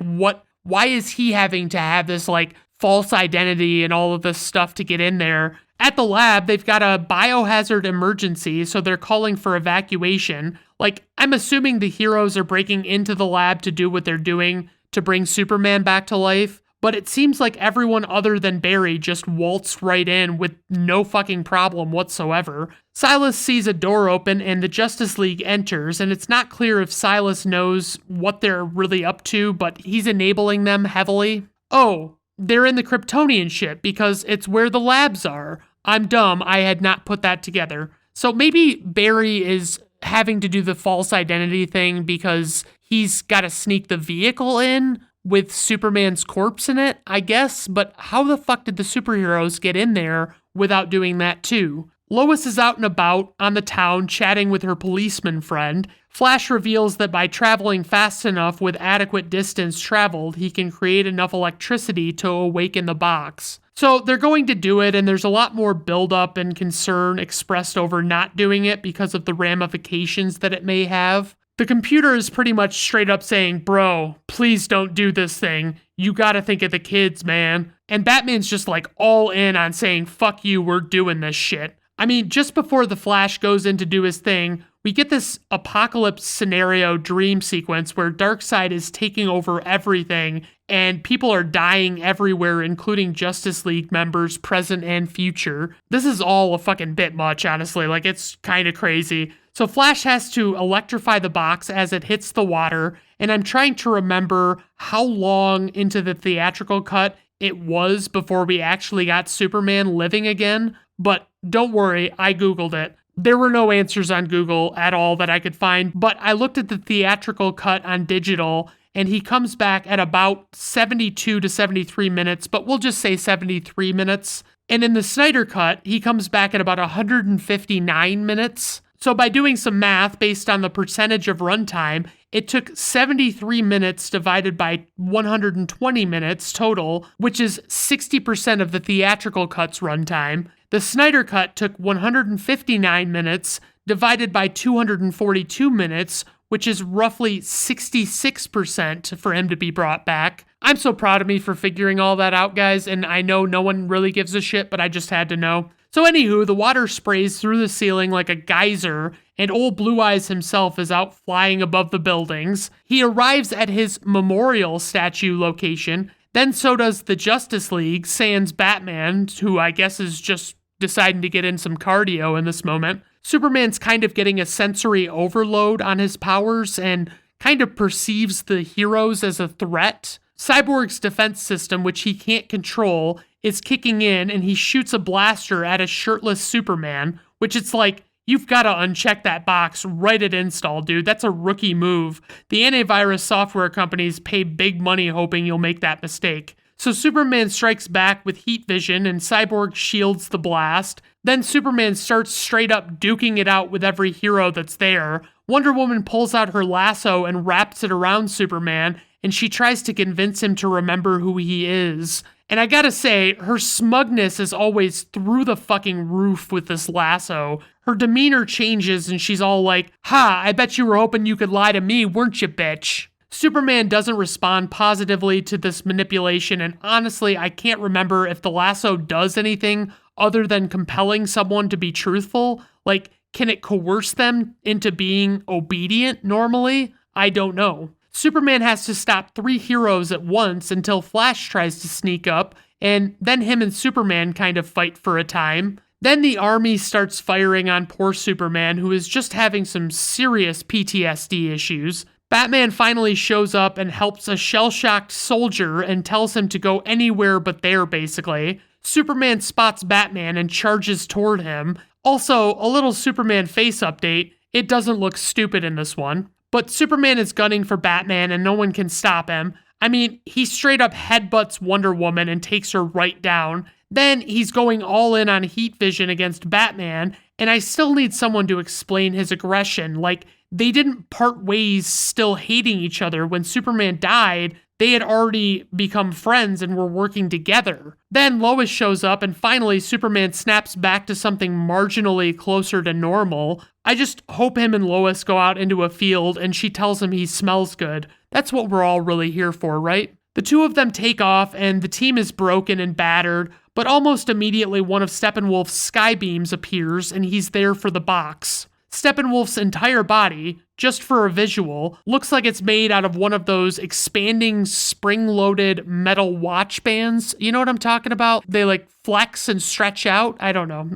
why is he having to have this, like, false identity and all of this stuff to get in there? At the lab, they've got a biohazard emergency, so they're calling for evacuation. Like, I'm assuming the heroes are breaking into the lab to do what they're doing to bring Superman back to life, but it seems like everyone other than Barry just waltzed right in with no fucking problem whatsoever. Silas sees a door open and the Justice League enters, and it's not clear if Silas knows what they're really up to, but he's enabling them heavily. Oh, they're in the Kryptonian ship because it's where the labs are. I'm dumb, I had not put that together. So maybe Barry is having to do the false identity thing because he's got to sneak the vehicle in with Superman's corpse in it, I guess, but how the fuck did the superheroes get in there without doing that too? Lois is out and about on the town chatting with her policeman friend. Flash reveals that by traveling fast enough with adequate distance traveled, he can create enough electricity to awaken the box. So they're going to do it, and there's a lot more buildup and concern expressed over not doing it because of the ramifications that it may have. The computer is pretty much straight up saying, bro, please don't do this thing. You gotta think of the kids, man. And Batman's just like all in on saying, fuck you, we're doing this shit. I mean, just before the Flash goes in to do his thing, we get this apocalypse scenario dream sequence where Darkseid is taking over everything and people are dying everywhere, including Justice League members, present and future. This is all a fucking bit much, honestly. Like, it's kind of crazy. So Flash has to electrify the box as it hits the water, and I'm trying to remember how long into the theatrical cut it was before we actually got Superman living again, but don't worry, I Googled it. There were no answers on Google at all that I could find, but I looked at the theatrical cut on digital, and he comes back at about 72 to 73 minutes, but we'll just say 73 minutes. And in the Snyder cut, he comes back at about 159 minutes. So by doing some math based on the percentage of runtime, it took 73 minutes divided by 120 minutes total, which is 60% of the theatrical cut's runtime. The Snyder cut took 159 minutes divided by 242 minutes, which is roughly 66% for him to be brought back. I'm so proud of me for figuring all that out, guys, and I know no one really gives a shit, but I just had to know. So anywho, the water sprays through the ceiling like a geyser, and old Blue Eyes himself is out flying above the buildings. He arrives at his memorial statue location, then so does the Justice League, sans Batman, who I guess is just deciding to get in some cardio in this moment. Superman's kind of getting a sensory overload on his powers and kind of perceives the heroes as a threat. Cyborg's defense system, which he can't control, is kicking in, and he shoots a blaster at a shirtless Superman, which it's like, you've got to uncheck that box right at install, dude. That's a rookie move. The antivirus software companies pay big money hoping you'll make that mistake. So Superman strikes back with heat vision, and Cyborg shields the blast. Then Superman starts straight up duking it out with every hero that's there. Wonder Woman pulls out her lasso and wraps it around Superman, and she tries to convince him to remember who he is. And I gotta say, her smugness is always through the fucking roof with this lasso. Her demeanor changes and she's all like, ha, I bet you were hoping you could lie to me, weren't you, bitch? Superman doesn't respond positively to this manipulation, and honestly, I can't remember if the lasso does anything other than compelling someone to be truthful. Like, can it coerce them into being obedient normally? I don't know. Superman has to stop 3 heroes at once until Flash tries to sneak up, and then him and Superman kind of fight for a time. Then the army starts firing on poor Superman, who is just having some serious PTSD issues. Batman finally shows up and helps a shell-shocked soldier and tells him to go anywhere but there, basically. Superman spots Batman and charges toward him. Also, a little Superman face update. It doesn't look stupid in this one. But Superman is gunning for Batman and no one can stop him. I mean, he straight up headbutts Wonder Woman and takes her right down. Then he's going all in on heat vision against Batman, and I still need someone to explain his aggression. Like, they didn't part ways still hating each other. When Superman died, they had already become friends and were working together. Then Lois shows up, and finally Superman snaps back to something marginally closer to normal. I just hope him and Lois go out into a field and she tells him he smells good. That's what we're all really here for, right? The two of them take off, and the team is broken and battered, but almost immediately one of Steppenwolf's sky beams appears, and he's there for the box. Steppenwolf's entire body, just for a visual, looks like it's made out of one of those expanding spring-loaded metal watch bands. You know what I'm talking about? They like flex and stretch out. I don't know.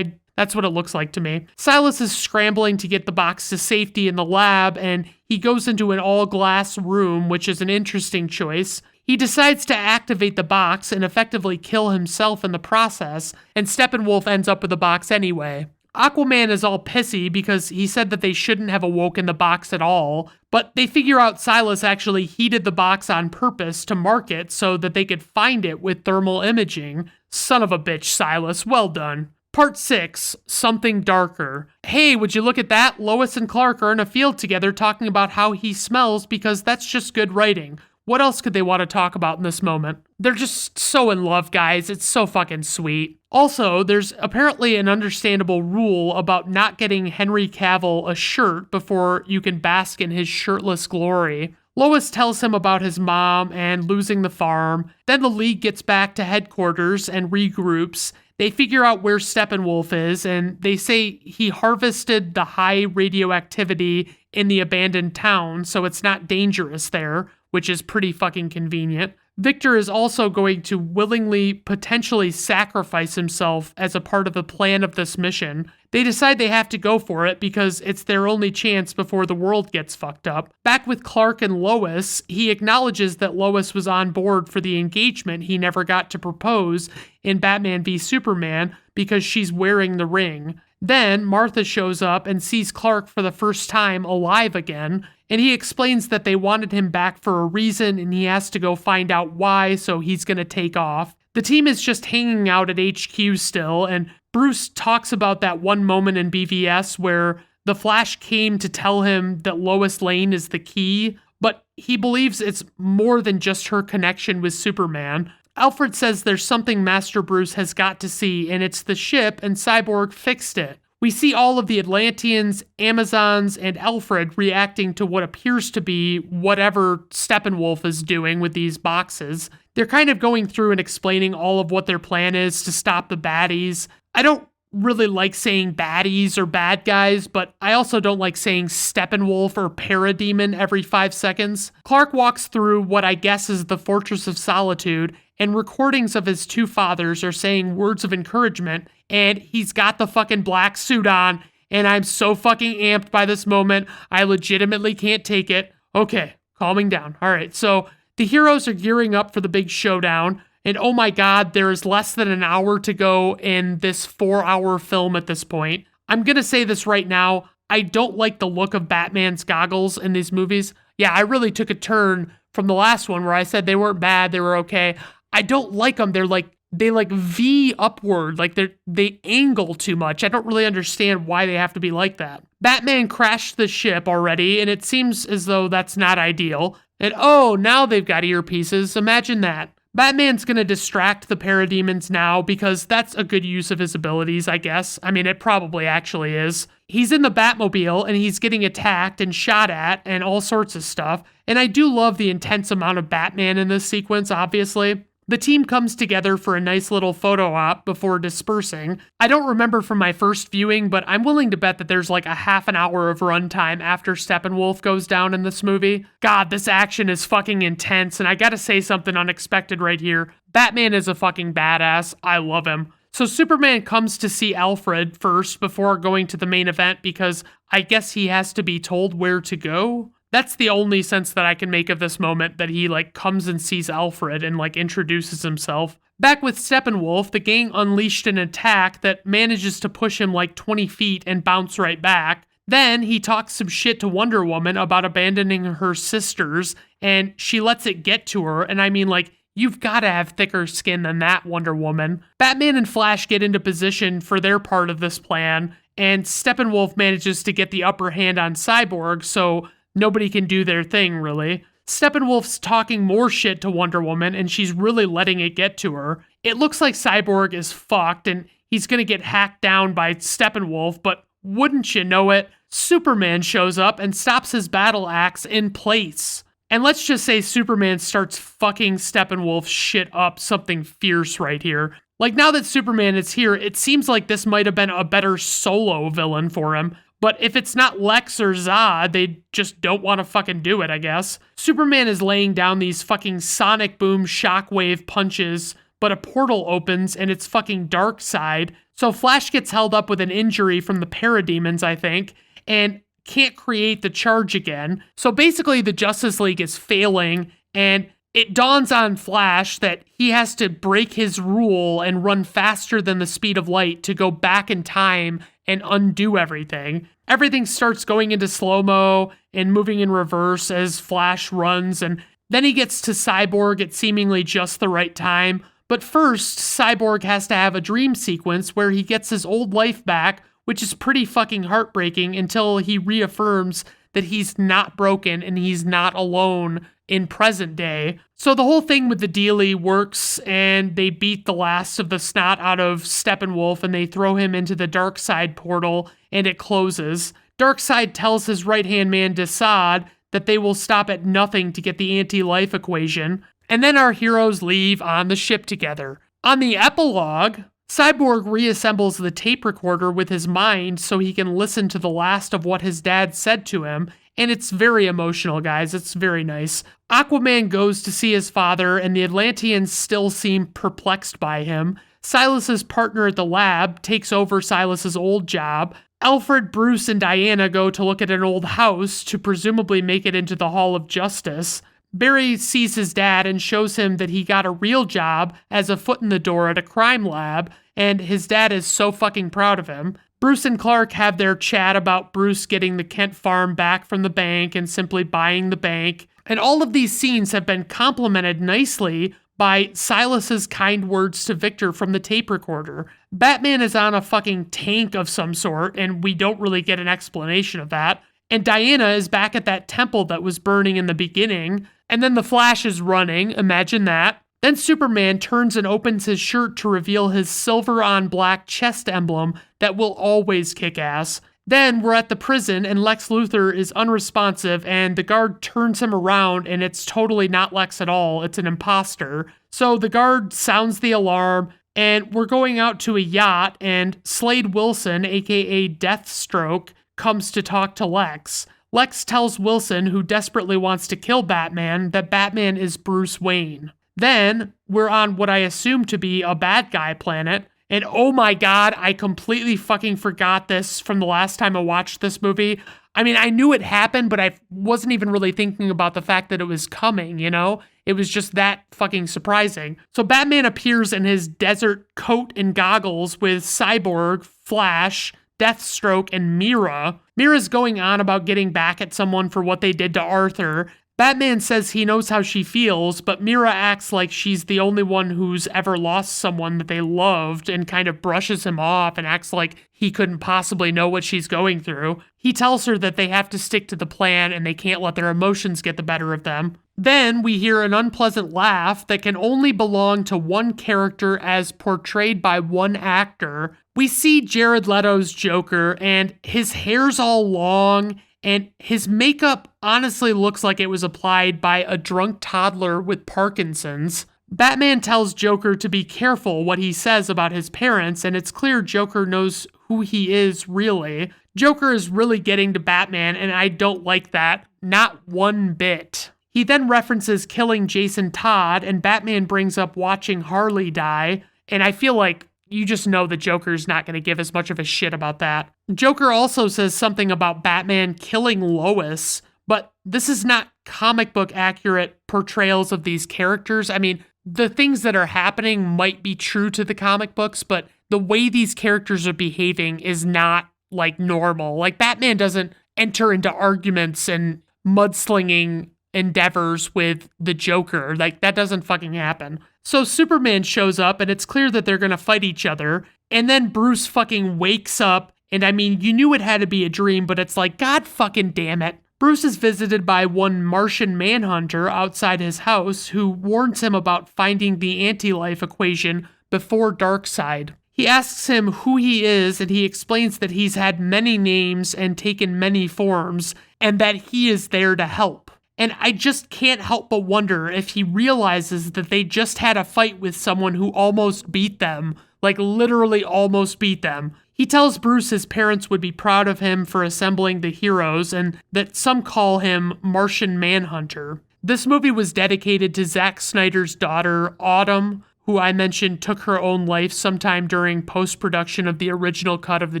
That's what it looks like to me. Silas is scrambling to get the box to safety in the lab, and he goes into an all-glass room, which is an interesting choice. He decides to activate the box and effectively kill himself in the process, and Steppenwolf ends up with the box anyway. Aquaman is all pissy because he said that they shouldn't have awoken the box at all, but they figure out Silas actually heated the box on purpose to mark it so that they could find it with thermal imaging. Son of a bitch, Silas, well done. Part 6, Something Darker. Hey, would you look at that? Lois and Clark are in a field together talking about how he smells because that's just good writing. What else could they want to talk about in this moment? They're just so in love, guys. It's so fucking sweet. Also, there's apparently an understandable rule about not getting Henry Cavill a shirt before you can bask in his shirtless glory. Lois tells him about his mom and losing the farm. Then the League gets back to headquarters and regroups. They figure out where Steppenwolf is, and they say he harvested the high radioactivity in the abandoned town, so it's not dangerous there, which is pretty fucking convenient. Victor is also going to willingly, potentially sacrifice himself as a part of the plan of this mission. They decide they have to go for it because it's their only chance before the world gets fucked up. Back with Clark and Lois, he acknowledges that Lois was on board for the engagement he never got to propose in Batman v Superman because she's wearing the ring. Then Martha shows up and sees Clark for the first time alive again, and he explains that they wanted him back for a reason and he has to go find out why, so he's gonna take off. The team is just hanging out at HQ still, and Bruce talks about that one moment in BVS where the Flash came to tell him that Lois Lane is the key, but he believes it's more than just her connection with Superman. Alfred says there's something Master Bruce has got to see, and it's the ship, and Cyborg fixed it. We see all of the Atlanteans, Amazons, and Alfred reacting to what appears to be whatever Steppenwolf is doing with these boxes. They're kind of going through and explaining all of what their plan is to stop the baddies. I don't really like saying baddies or bad guys, but I also don't like saying Steppenwolf or Parademon every 5 seconds. Clark walks through what I guess is the Fortress of Solitude, and recordings of his two fathers are saying words of encouragement, and he's got the fucking black suit on, and I'm so fucking amped by this moment, I legitimately can't take it. Okay, calming down. All right, so the heroes are gearing up for the big showdown, and oh my god, there is less than an hour to go in this 4-hour film at this point. I'm gonna say this right now, I don't like the look of Batman's goggles in these movies. Yeah, I really took a turn from the last one where I said they weren't bad, they were okay. I don't like them. They V upward, like they angle too much. I don't really understand why they have to be like that. Batman crashed the ship already, and it seems as though that's not ideal. And oh, now they've got earpieces. Imagine that. Batman's gonna distract the parademons now because that's a good use of his abilities, I guess. I mean, it probably actually is. He's in the Batmobile and he's getting attacked and shot at and all sorts of stuff. And I do love the intense amount of Batman in this sequence, obviously. The team comes together for a nice little photo op before dispersing. I don't remember from my first viewing, but I'm willing to bet that there's like a half an hour of runtime after Steppenwolf goes down in this movie. God, this action is fucking intense, and I gotta say something unexpected right here. Batman is a fucking badass. I love him. So Superman comes to see Alfred first before going to the main event because I guess he has to be told where to go. That's the only sense that I can make of this moment, that he comes and sees Alfred and introduces himself. Back with Steppenwolf, the gang unleashed an attack that manages to push him 20 feet and bounce right back. Then he talks some shit to Wonder Woman about abandoning her sisters, and she lets it get to her, and I mean You've got to have thicker skin than that, Wonder Woman. Batman and Flash get into position for their part of this plan, and Steppenwolf manages to get the upper hand on Cyborg, so nobody can do their thing, really. Steppenwolf's talking more shit to Wonder Woman, and she's really letting it get to her. It looks like Cyborg is fucked, and he's gonna get hacked down by Steppenwolf, but wouldn't you know it, Superman shows up and stops his battle axe in place. And let's just say Superman starts fucking Steppenwolf's shit up something fierce right here. Like, now that Superman is here, it seems like this might have been a better solo villain for him. But if it's not Lex or Zod, they just don't want to fucking do it, I guess. Superman is laying down these fucking sonic boom shockwave punches, but a portal opens and it's fucking Darkseid. So Flash gets held up with an injury from the parademons, I think, and can't create the charge again. So basically the Justice League is failing, and it dawns on Flash that he has to break his rule and run faster than the speed of light to go back in time and undo everything. Everything starts going into slow-mo and moving in reverse as Flash runs, and then he gets to Cyborg at seemingly just the right time. But first, Cyborg has to have a dream sequence where he gets his old life back, which is pretty fucking heartbreaking until he reaffirms that he's not broken and he's not alone in present day. So the whole thing with the dealie works, and they beat the last of the snot out of Steppenwolf, and they throw him into the Darkseid portal, and it closes. Darkseid tells his right-hand man Desaad that they will stop at nothing to get the anti-life equation, and then our heroes leave on the ship together. On the epilogue, Cyborg reassembles the tape recorder with his mind so he can listen to the last of what his dad said to him, and it's very emotional, guys. It's very nice. Aquaman goes to see his father, and the Atlanteans still seem perplexed by him. Silas's partner at the lab takes over Silas's old job. Alfred, Bruce, and Diana go to look at an old house to presumably make it into the Hall of Justice. Barry sees his dad and shows him that he got a real job as a foot in the door at a crime lab, and his dad is so fucking proud of him. Bruce and Clark have their chat about Bruce getting the Kent farm back from the bank and simply buying the bank. And all of these scenes have been complemented nicely by Silas's kind words to Victor from the tape recorder. Batman is on a fucking tank of some sort, and we don't really get an explanation of that. And Diana is back at that temple that was burning in the beginning. And then the Flash is running, imagine that. Then Superman turns and opens his shirt to reveal his silver on black chest emblem that will always kick ass. Then we're at the prison and Lex Luthor is unresponsive and the guard turns him around and it's totally not Lex at all, it's an imposter. So the guard sounds the alarm and we're going out to a yacht and Slade Wilson, aka Deathstroke, comes to talk to Lex. Lex tells Wilson, who desperately wants to kill Batman, that Batman is Bruce Wayne. Then, we're on what I assume to be a bad guy planet, and oh my god, I completely fucking forgot this from the last time I watched this movie. I mean, I knew it happened, but I wasn't even really thinking about the fact that it was coming, you know? It was just that fucking surprising. So Batman appears in his desert coat and goggles with Cyborg, Flash, Deathstroke, and Mira. Mira's going on about getting back at someone for what they did to Arthur. Batman says he knows how she feels, but Mira acts like she's the only one who's ever lost someone that they loved and kind of brushes him off and acts like he couldn't possibly know what she's going through. He tells her that they have to stick to the plan and they can't let their emotions get the better of them. Then we hear an unpleasant laugh that can only belong to one character as portrayed by one actor. We see Jared Leto's Joker and his hair's all long and his makeup honestly looks like it was applied by a drunk toddler with Parkinson's. Batman tells Joker to be careful what he says about his parents, and it's clear Joker knows who he is really. Joker is really getting to Batman, and I don't like that. Not one bit. He then references killing Jason Todd, and Batman brings up watching Harley die, and I feel like you just know the Joker's not going to give as much of a shit about that. Joker also says something about Batman killing Lois, but this is not comic book accurate portrayals of these characters. I mean, the things that are happening might be true to the comic books, but the way these characters are behaving is not like normal. Like Batman doesn't enter into arguments and mudslinging endeavors with the Joker. Like, that doesn't fucking happen. So Superman shows up, and it's clear that they're gonna fight each other, and then Bruce fucking wakes up, and I mean, you knew it had to be a dream, but it's like, God fucking damn it. Bruce is visited by one Martian Manhunter outside his house who warns him about finding the anti-life equation before Darkseid. He asks him who he is, and he explains that he's had many names and taken many forms, and that he is there to help. And I just can't help but wonder if he realizes that they just had a fight with someone who almost beat them, like literally almost beat them. He tells Bruce his parents would be proud of him for assembling the heroes, and that some call him Martian Manhunter. This movie was dedicated to Zack Snyder's daughter, Autumn, who I mentioned took her own life sometime during post-production of the original cut of the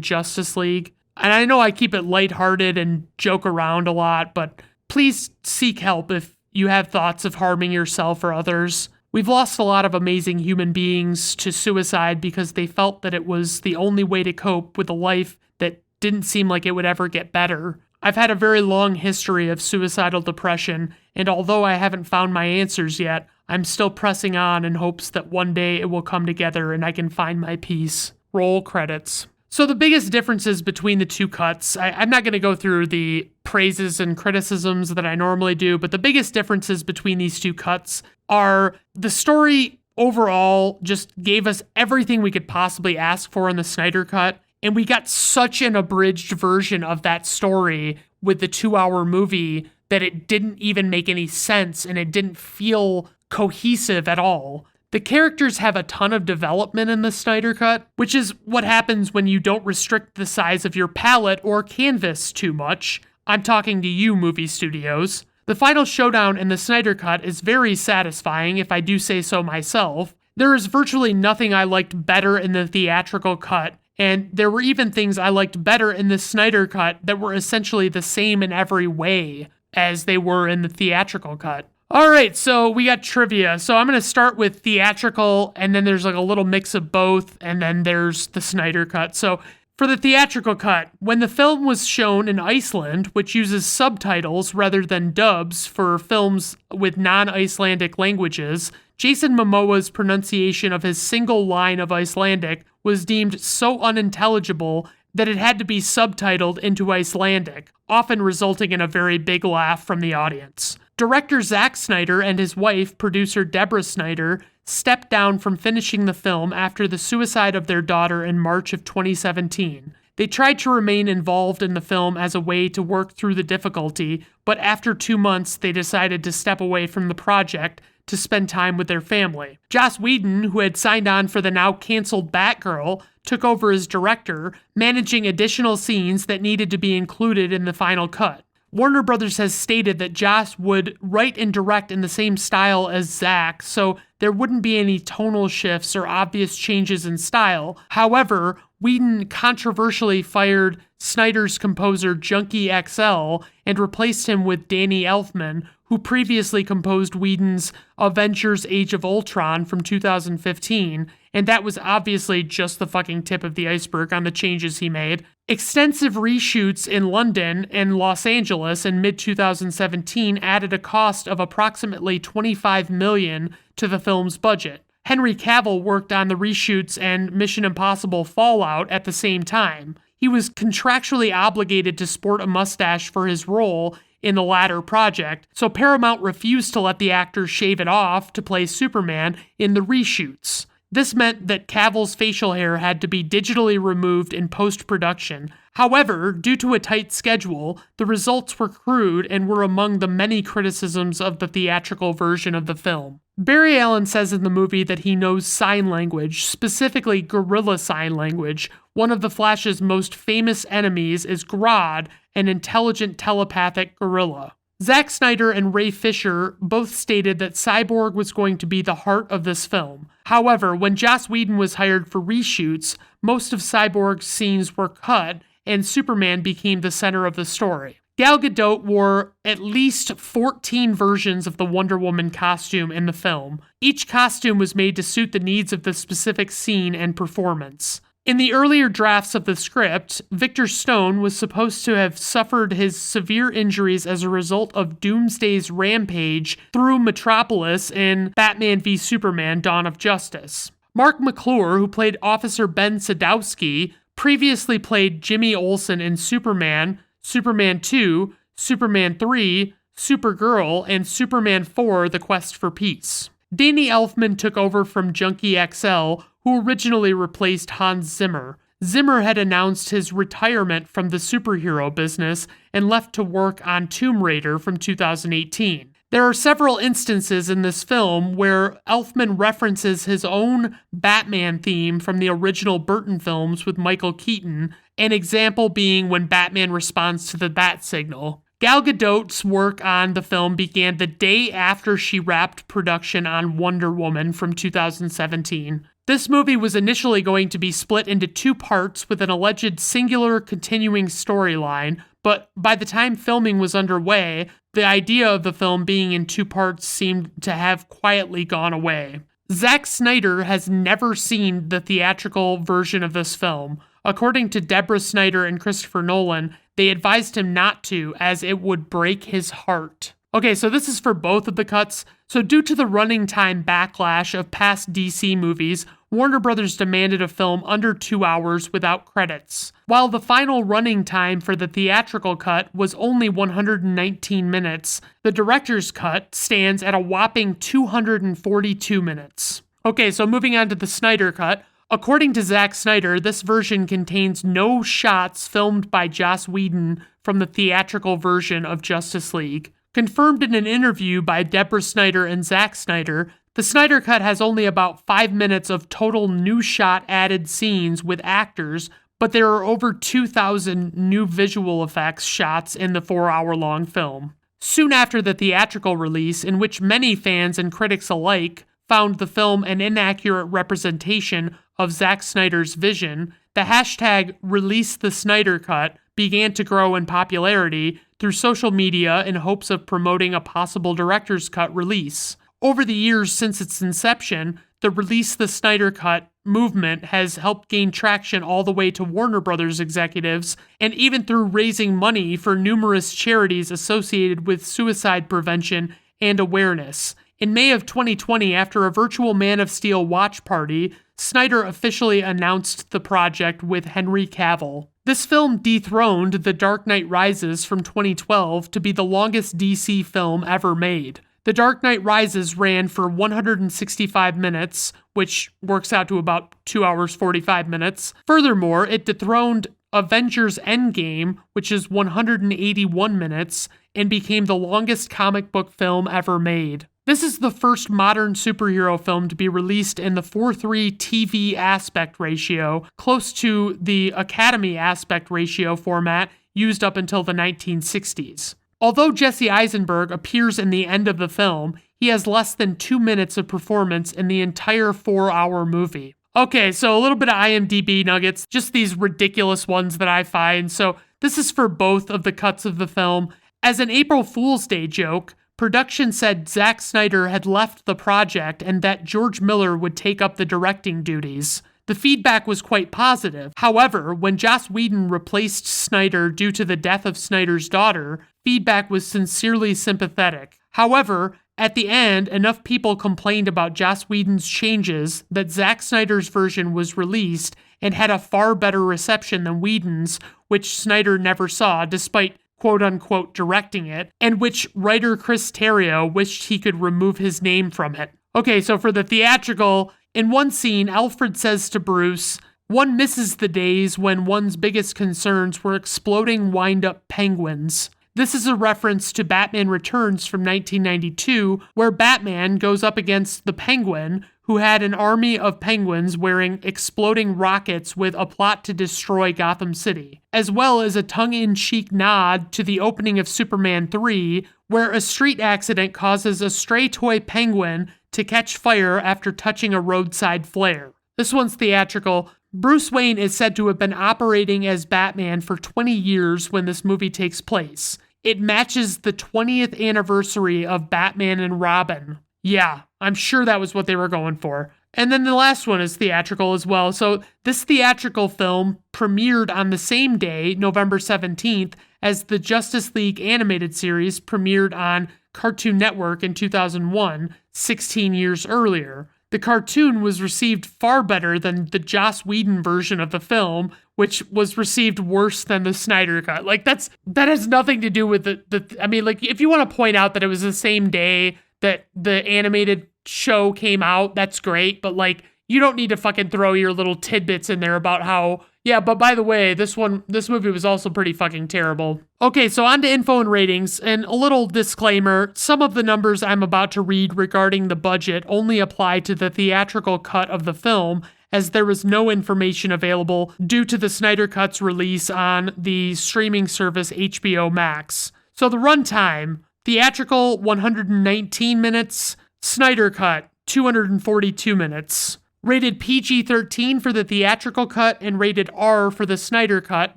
Justice League. And I know I keep it lighthearted and joke around a lot, but please seek help if you have thoughts of harming yourself or others. We've lost a lot of amazing human beings to suicide because they felt that it was the only way to cope with a life that didn't seem like it would ever get better. I've had a very long history of suicidal depression, and although I haven't found my answers yet, I'm still pressing on in hopes that one day it will come together and I can find my peace. Roll credits. So the biggest differences between the two cuts, I'm not going to go through the praises and criticisms that I normally do, but the biggest differences between these two cuts are the story overall just gave us everything we could possibly ask for in the Snyder Cut, and we got such an abridged version of that story with the 2-hour movie that it didn't even make any sense and it didn't feel cohesive at all. The characters have a ton of development in the Snyder Cut, which is what happens when you don't restrict the size of your palette or canvas too much. I'm talking to you, movie studios. The final showdown in the Snyder Cut is very satisfying, if I do say so myself. There is virtually nothing I liked better in the theatrical cut, and there were even things I liked better in the Snyder Cut that were essentially the same in every way as they were in the theatrical cut. All right, so we got trivia. So I'm going to start with theatrical, and then there's like a little mix of both, and then there's the Snyder Cut. So for the theatrical cut, when the film was shown in Iceland, which uses subtitles rather than dubs for films with non-Icelandic languages, Jason Momoa's pronunciation of his single line of Icelandic was deemed so unintelligible that it had to be subtitled into Icelandic, often resulting in a very big laugh from the audience. Director Zack Snyder and his wife, producer Deborah Snyder, stepped down from finishing the film after the suicide of their daughter in March of 2017. They tried to remain involved in the film as a way to work through the difficulty, but after 2 months, they decided to step away from the project to spend time with their family. Joss Whedon, who had signed on for the now canceled Batgirl, took over as director, managing additional scenes that needed to be included in the final cut. Warner Brothers has stated that Joss would write and direct in the same style as Zack, so there wouldn't be any tonal shifts or obvious changes in style. However, Whedon controversially fired Snyder's composer Junkie XL and replaced him with Danny Elfman, who previously composed Whedon's Avengers Age of Ultron from 2015, and that was obviously just the fucking tip of the iceberg on the changes he made. Extensive reshoots in London and Los Angeles in mid-2017 added a cost of approximately $25 million to the film's budget. Henry Cavill worked on the reshoots and Mission Impossible Fallout at the same time. He was contractually obligated to sport a mustache for his role in the latter project, so Paramount refused to let the actor shave it off to play Superman in the reshoots. This meant that Cavill's facial hair had to be digitally removed in post-production. However, due to a tight schedule, the results were crude and were among the many criticisms of the theatrical version of the film. Barry Allen says in the movie that he knows sign language, specifically gorilla sign language. One of the Flash's most famous enemies is Grodd, an intelligent telepathic gorilla. Zack Snyder and Ray Fisher both stated that Cyborg was going to be the heart of this film. However, when Joss Whedon was hired for reshoots, most of Cyborg's scenes were cut, and Superman became the center of the story. Gal Gadot wore at least 14 versions of the Wonder Woman costume in the film. Each costume was made to suit the needs of the specific scene and performance. In the earlier drafts of the script, Victor Stone was supposed to have suffered his severe injuries as a result of Doomsday's rampage through Metropolis in Batman v Superman: Dawn of Justice. Mark McClure, who played Officer Ben Sadowski, previously played Jimmy Olsen in Superman, Superman 2, Superman 3, Supergirl, and Superman 4: The Quest for Peace. Danny Elfman took over from Junkie XL, who originally replaced Hans Zimmer. Zimmer had announced his retirement from the superhero business and left to work on Tomb Raider from 2018. There are several instances in this film where Elfman references his own Batman theme from the original Burton films with Michael Keaton, an example being when Batman responds to the bat signal. Gal Gadot's work on the film began the day after she wrapped production on Wonder Woman from 2017. This movie was initially going to be split into 2 parts with an alleged singular continuing storyline, but by the time filming was underway, the idea of the film being in 2 parts seemed to have quietly gone away. Zack Snyder has never seen the theatrical version of this film. According to Deborah Snyder and Christopher Nolan, they advised him not to, as it would break his heart. Okay, so this is for both of the cuts. So due to the running time backlash of past DC movies, Warner Brothers demanded a film under 2 hours without credits. While the final running time for the theatrical cut was only 119 minutes, the director's cut stands at a whopping 242 minutes. Okay, so moving on to the Snyder cut. According to Zack Snyder, this version contains no shots filmed by Joss Whedon from the theatrical version of Justice League. Confirmed in an interview by Deborah Snyder and Zack Snyder, the Snyder Cut has only about 5 minutes of total new shot added scenes with actors, but there are over 2,000 new visual effects shots in the 4-hour-long film. Soon after the theatrical release, in which many fans and critics alike found the film an inaccurate representation of Zack Snyder's vision, the hashtag #ReleaseTheSnyderCut began to grow in popularity through social media in hopes of promoting a possible director's cut release. Over the years since its inception, the Release the Snyder Cut movement has helped gain traction all the way to Warner Brothers executives, and even through raising money for numerous charities associated with suicide prevention and awareness. In May of 2020, after a virtual Man of Steel watch party, Snyder officially announced the project with Henry Cavill. This film dethroned The Dark Knight Rises from 2012 to be the longest DC film ever made. The Dark Knight Rises ran for 165 minutes, which works out to about 2 hours 45 minutes. Furthermore, it dethroned Avengers Endgame, which is 181 minutes, and became the longest comic book film ever made. This is the first modern superhero film to be released in the 4:3 TV aspect ratio, close to the Academy aspect ratio format used up until the 1960s. Although Jesse Eisenberg appears in the end of the film, he has less than 2 minutes of performance in the entire 4-hour movie. Okay, so a little bit of IMDb nuggets, just these ridiculous ones that I find. So this is for both of the cuts of the film. As an April Fool's Day joke, production said Zack Snyder had left the project and that George Miller would take up the directing duties. The feedback was quite positive. However, when Joss Whedon replaced Snyder due to the death of Snyder's daughter, feedback was sincerely sympathetic. However, at the end, enough people complained about Joss Whedon's changes that Zack Snyder's version was released and had a far better reception than Whedon's, which Snyder never saw despite quote-unquote directing it, and which writer Chris Terrio wished he could remove his name from it. Okay, so for the theatrical, in one scene, Alfred says to Bruce, "One misses the days when one's biggest concerns were exploding wind-up penguins." This is a reference to Batman Returns from 1992, where Batman goes up against the Penguin, who had an army of penguins wearing exploding rockets with a plot to destroy Gotham City, as well as a tongue-in-cheek nod to the opening of Superman 3, where a street accident causes a stray toy penguin to catch fire after touching a roadside flare. This one's theatrical. Bruce Wayne is said to have been operating as Batman for 20 years when this movie takes place. It matches the 20th anniversary of Batman and Robin. Yeah, I'm sure that was what they were going for. And then the last one is theatrical as well. So this theatrical film premiered on the same day, November 17th, as the Justice League animated series premiered on Cartoon Network in 2001, 16 years earlier. The cartoon was received far better than the Joss Whedon version of the film, which was received worse than the Snyder Cut. Like, that has nothing to do with if you want to point out that it was the same day that the animated show came out, that's great, but like, you don't need to fucking throw your little tidbits in there about how, yeah, but by the way, this movie was also pretty fucking terrible. Okay, so on to info and ratings, and a little disclaimer, some of the numbers I'm about to read regarding the budget only apply to the theatrical cut of the film, as there was no information available due to the Snyder Cut's release on the streaming service HBO Max. So the runtime, theatrical 119 minutes, Snyder Cut 242 minutes. Rated PG-13 for the theatrical cut and rated R for the Snyder Cut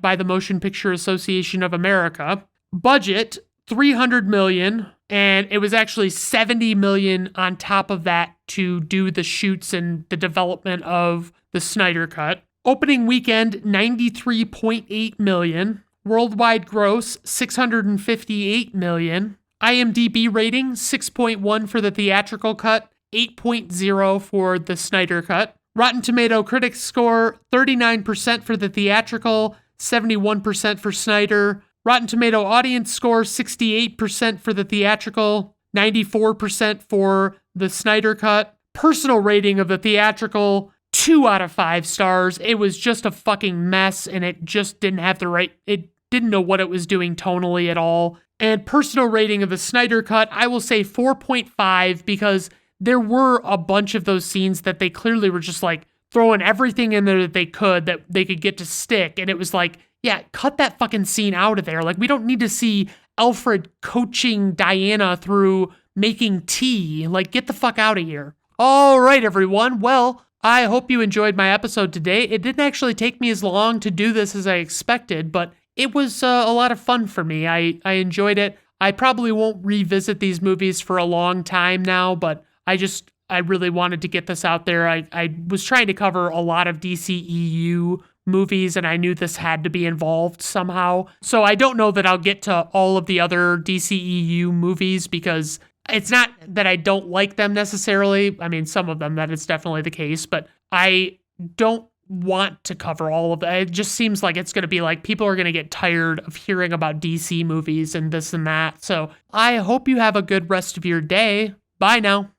by the Motion Picture Association of America. Budget, $300 million, and it was actually $70 million on top of that to do the shoots and the development of the Snyder Cut. Opening weekend, $93.8 million. Worldwide gross, $658 million. IMDb rating, 6.1 for the theatrical cut, 8.0 for the Snyder Cut. Rotten Tomato critics score, 39% for the theatrical, 71% for Snyder. Rotten Tomato audience score, 68% for the theatrical, 94% for the Snyder Cut. Personal rating of the theatrical, 2 out of 5 stars. It was just a fucking mess, and it just didn't have it didn't know what it was doing tonally at all. And personal rating of the Snyder Cut, I will say 4.5, because there were a bunch of those scenes that they clearly were just like throwing everything in there that they could get to stick. And it was like, yeah, cut that fucking scene out of there. Like, we don't need to see Alfred coaching Diana through making tea. Like, get the fuck out of here. All right, everyone. Well, I hope you enjoyed my episode today. It didn't actually take me as long to do this as I expected, but it was a lot of fun for me. I enjoyed it. I probably won't revisit these movies for a long time now, but I really wanted to get this out there. I was trying to cover a lot of DCEU movies, and I knew this had to be involved somehow. So I don't know that I'll get to all of the other DCEU movies, because it's not that I don't like them necessarily. I mean, some of them, that is definitely the case, but I don't want to cover all of it. It just seems like it's going to be like people are going to get tired of hearing about DC movies and this and that. So I hope you have a good rest of your day. Bye now.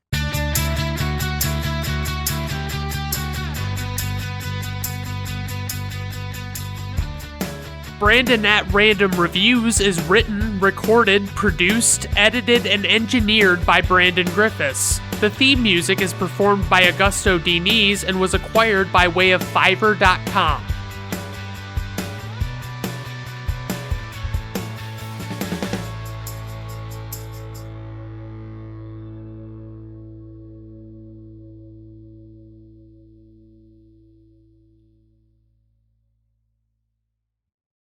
Brandon at Random Reviews is written, recorded, produced, edited, and engineered by Brandon Griffiths. The theme music is performed by Augusto Diniz and was acquired by way of Fiverr.com.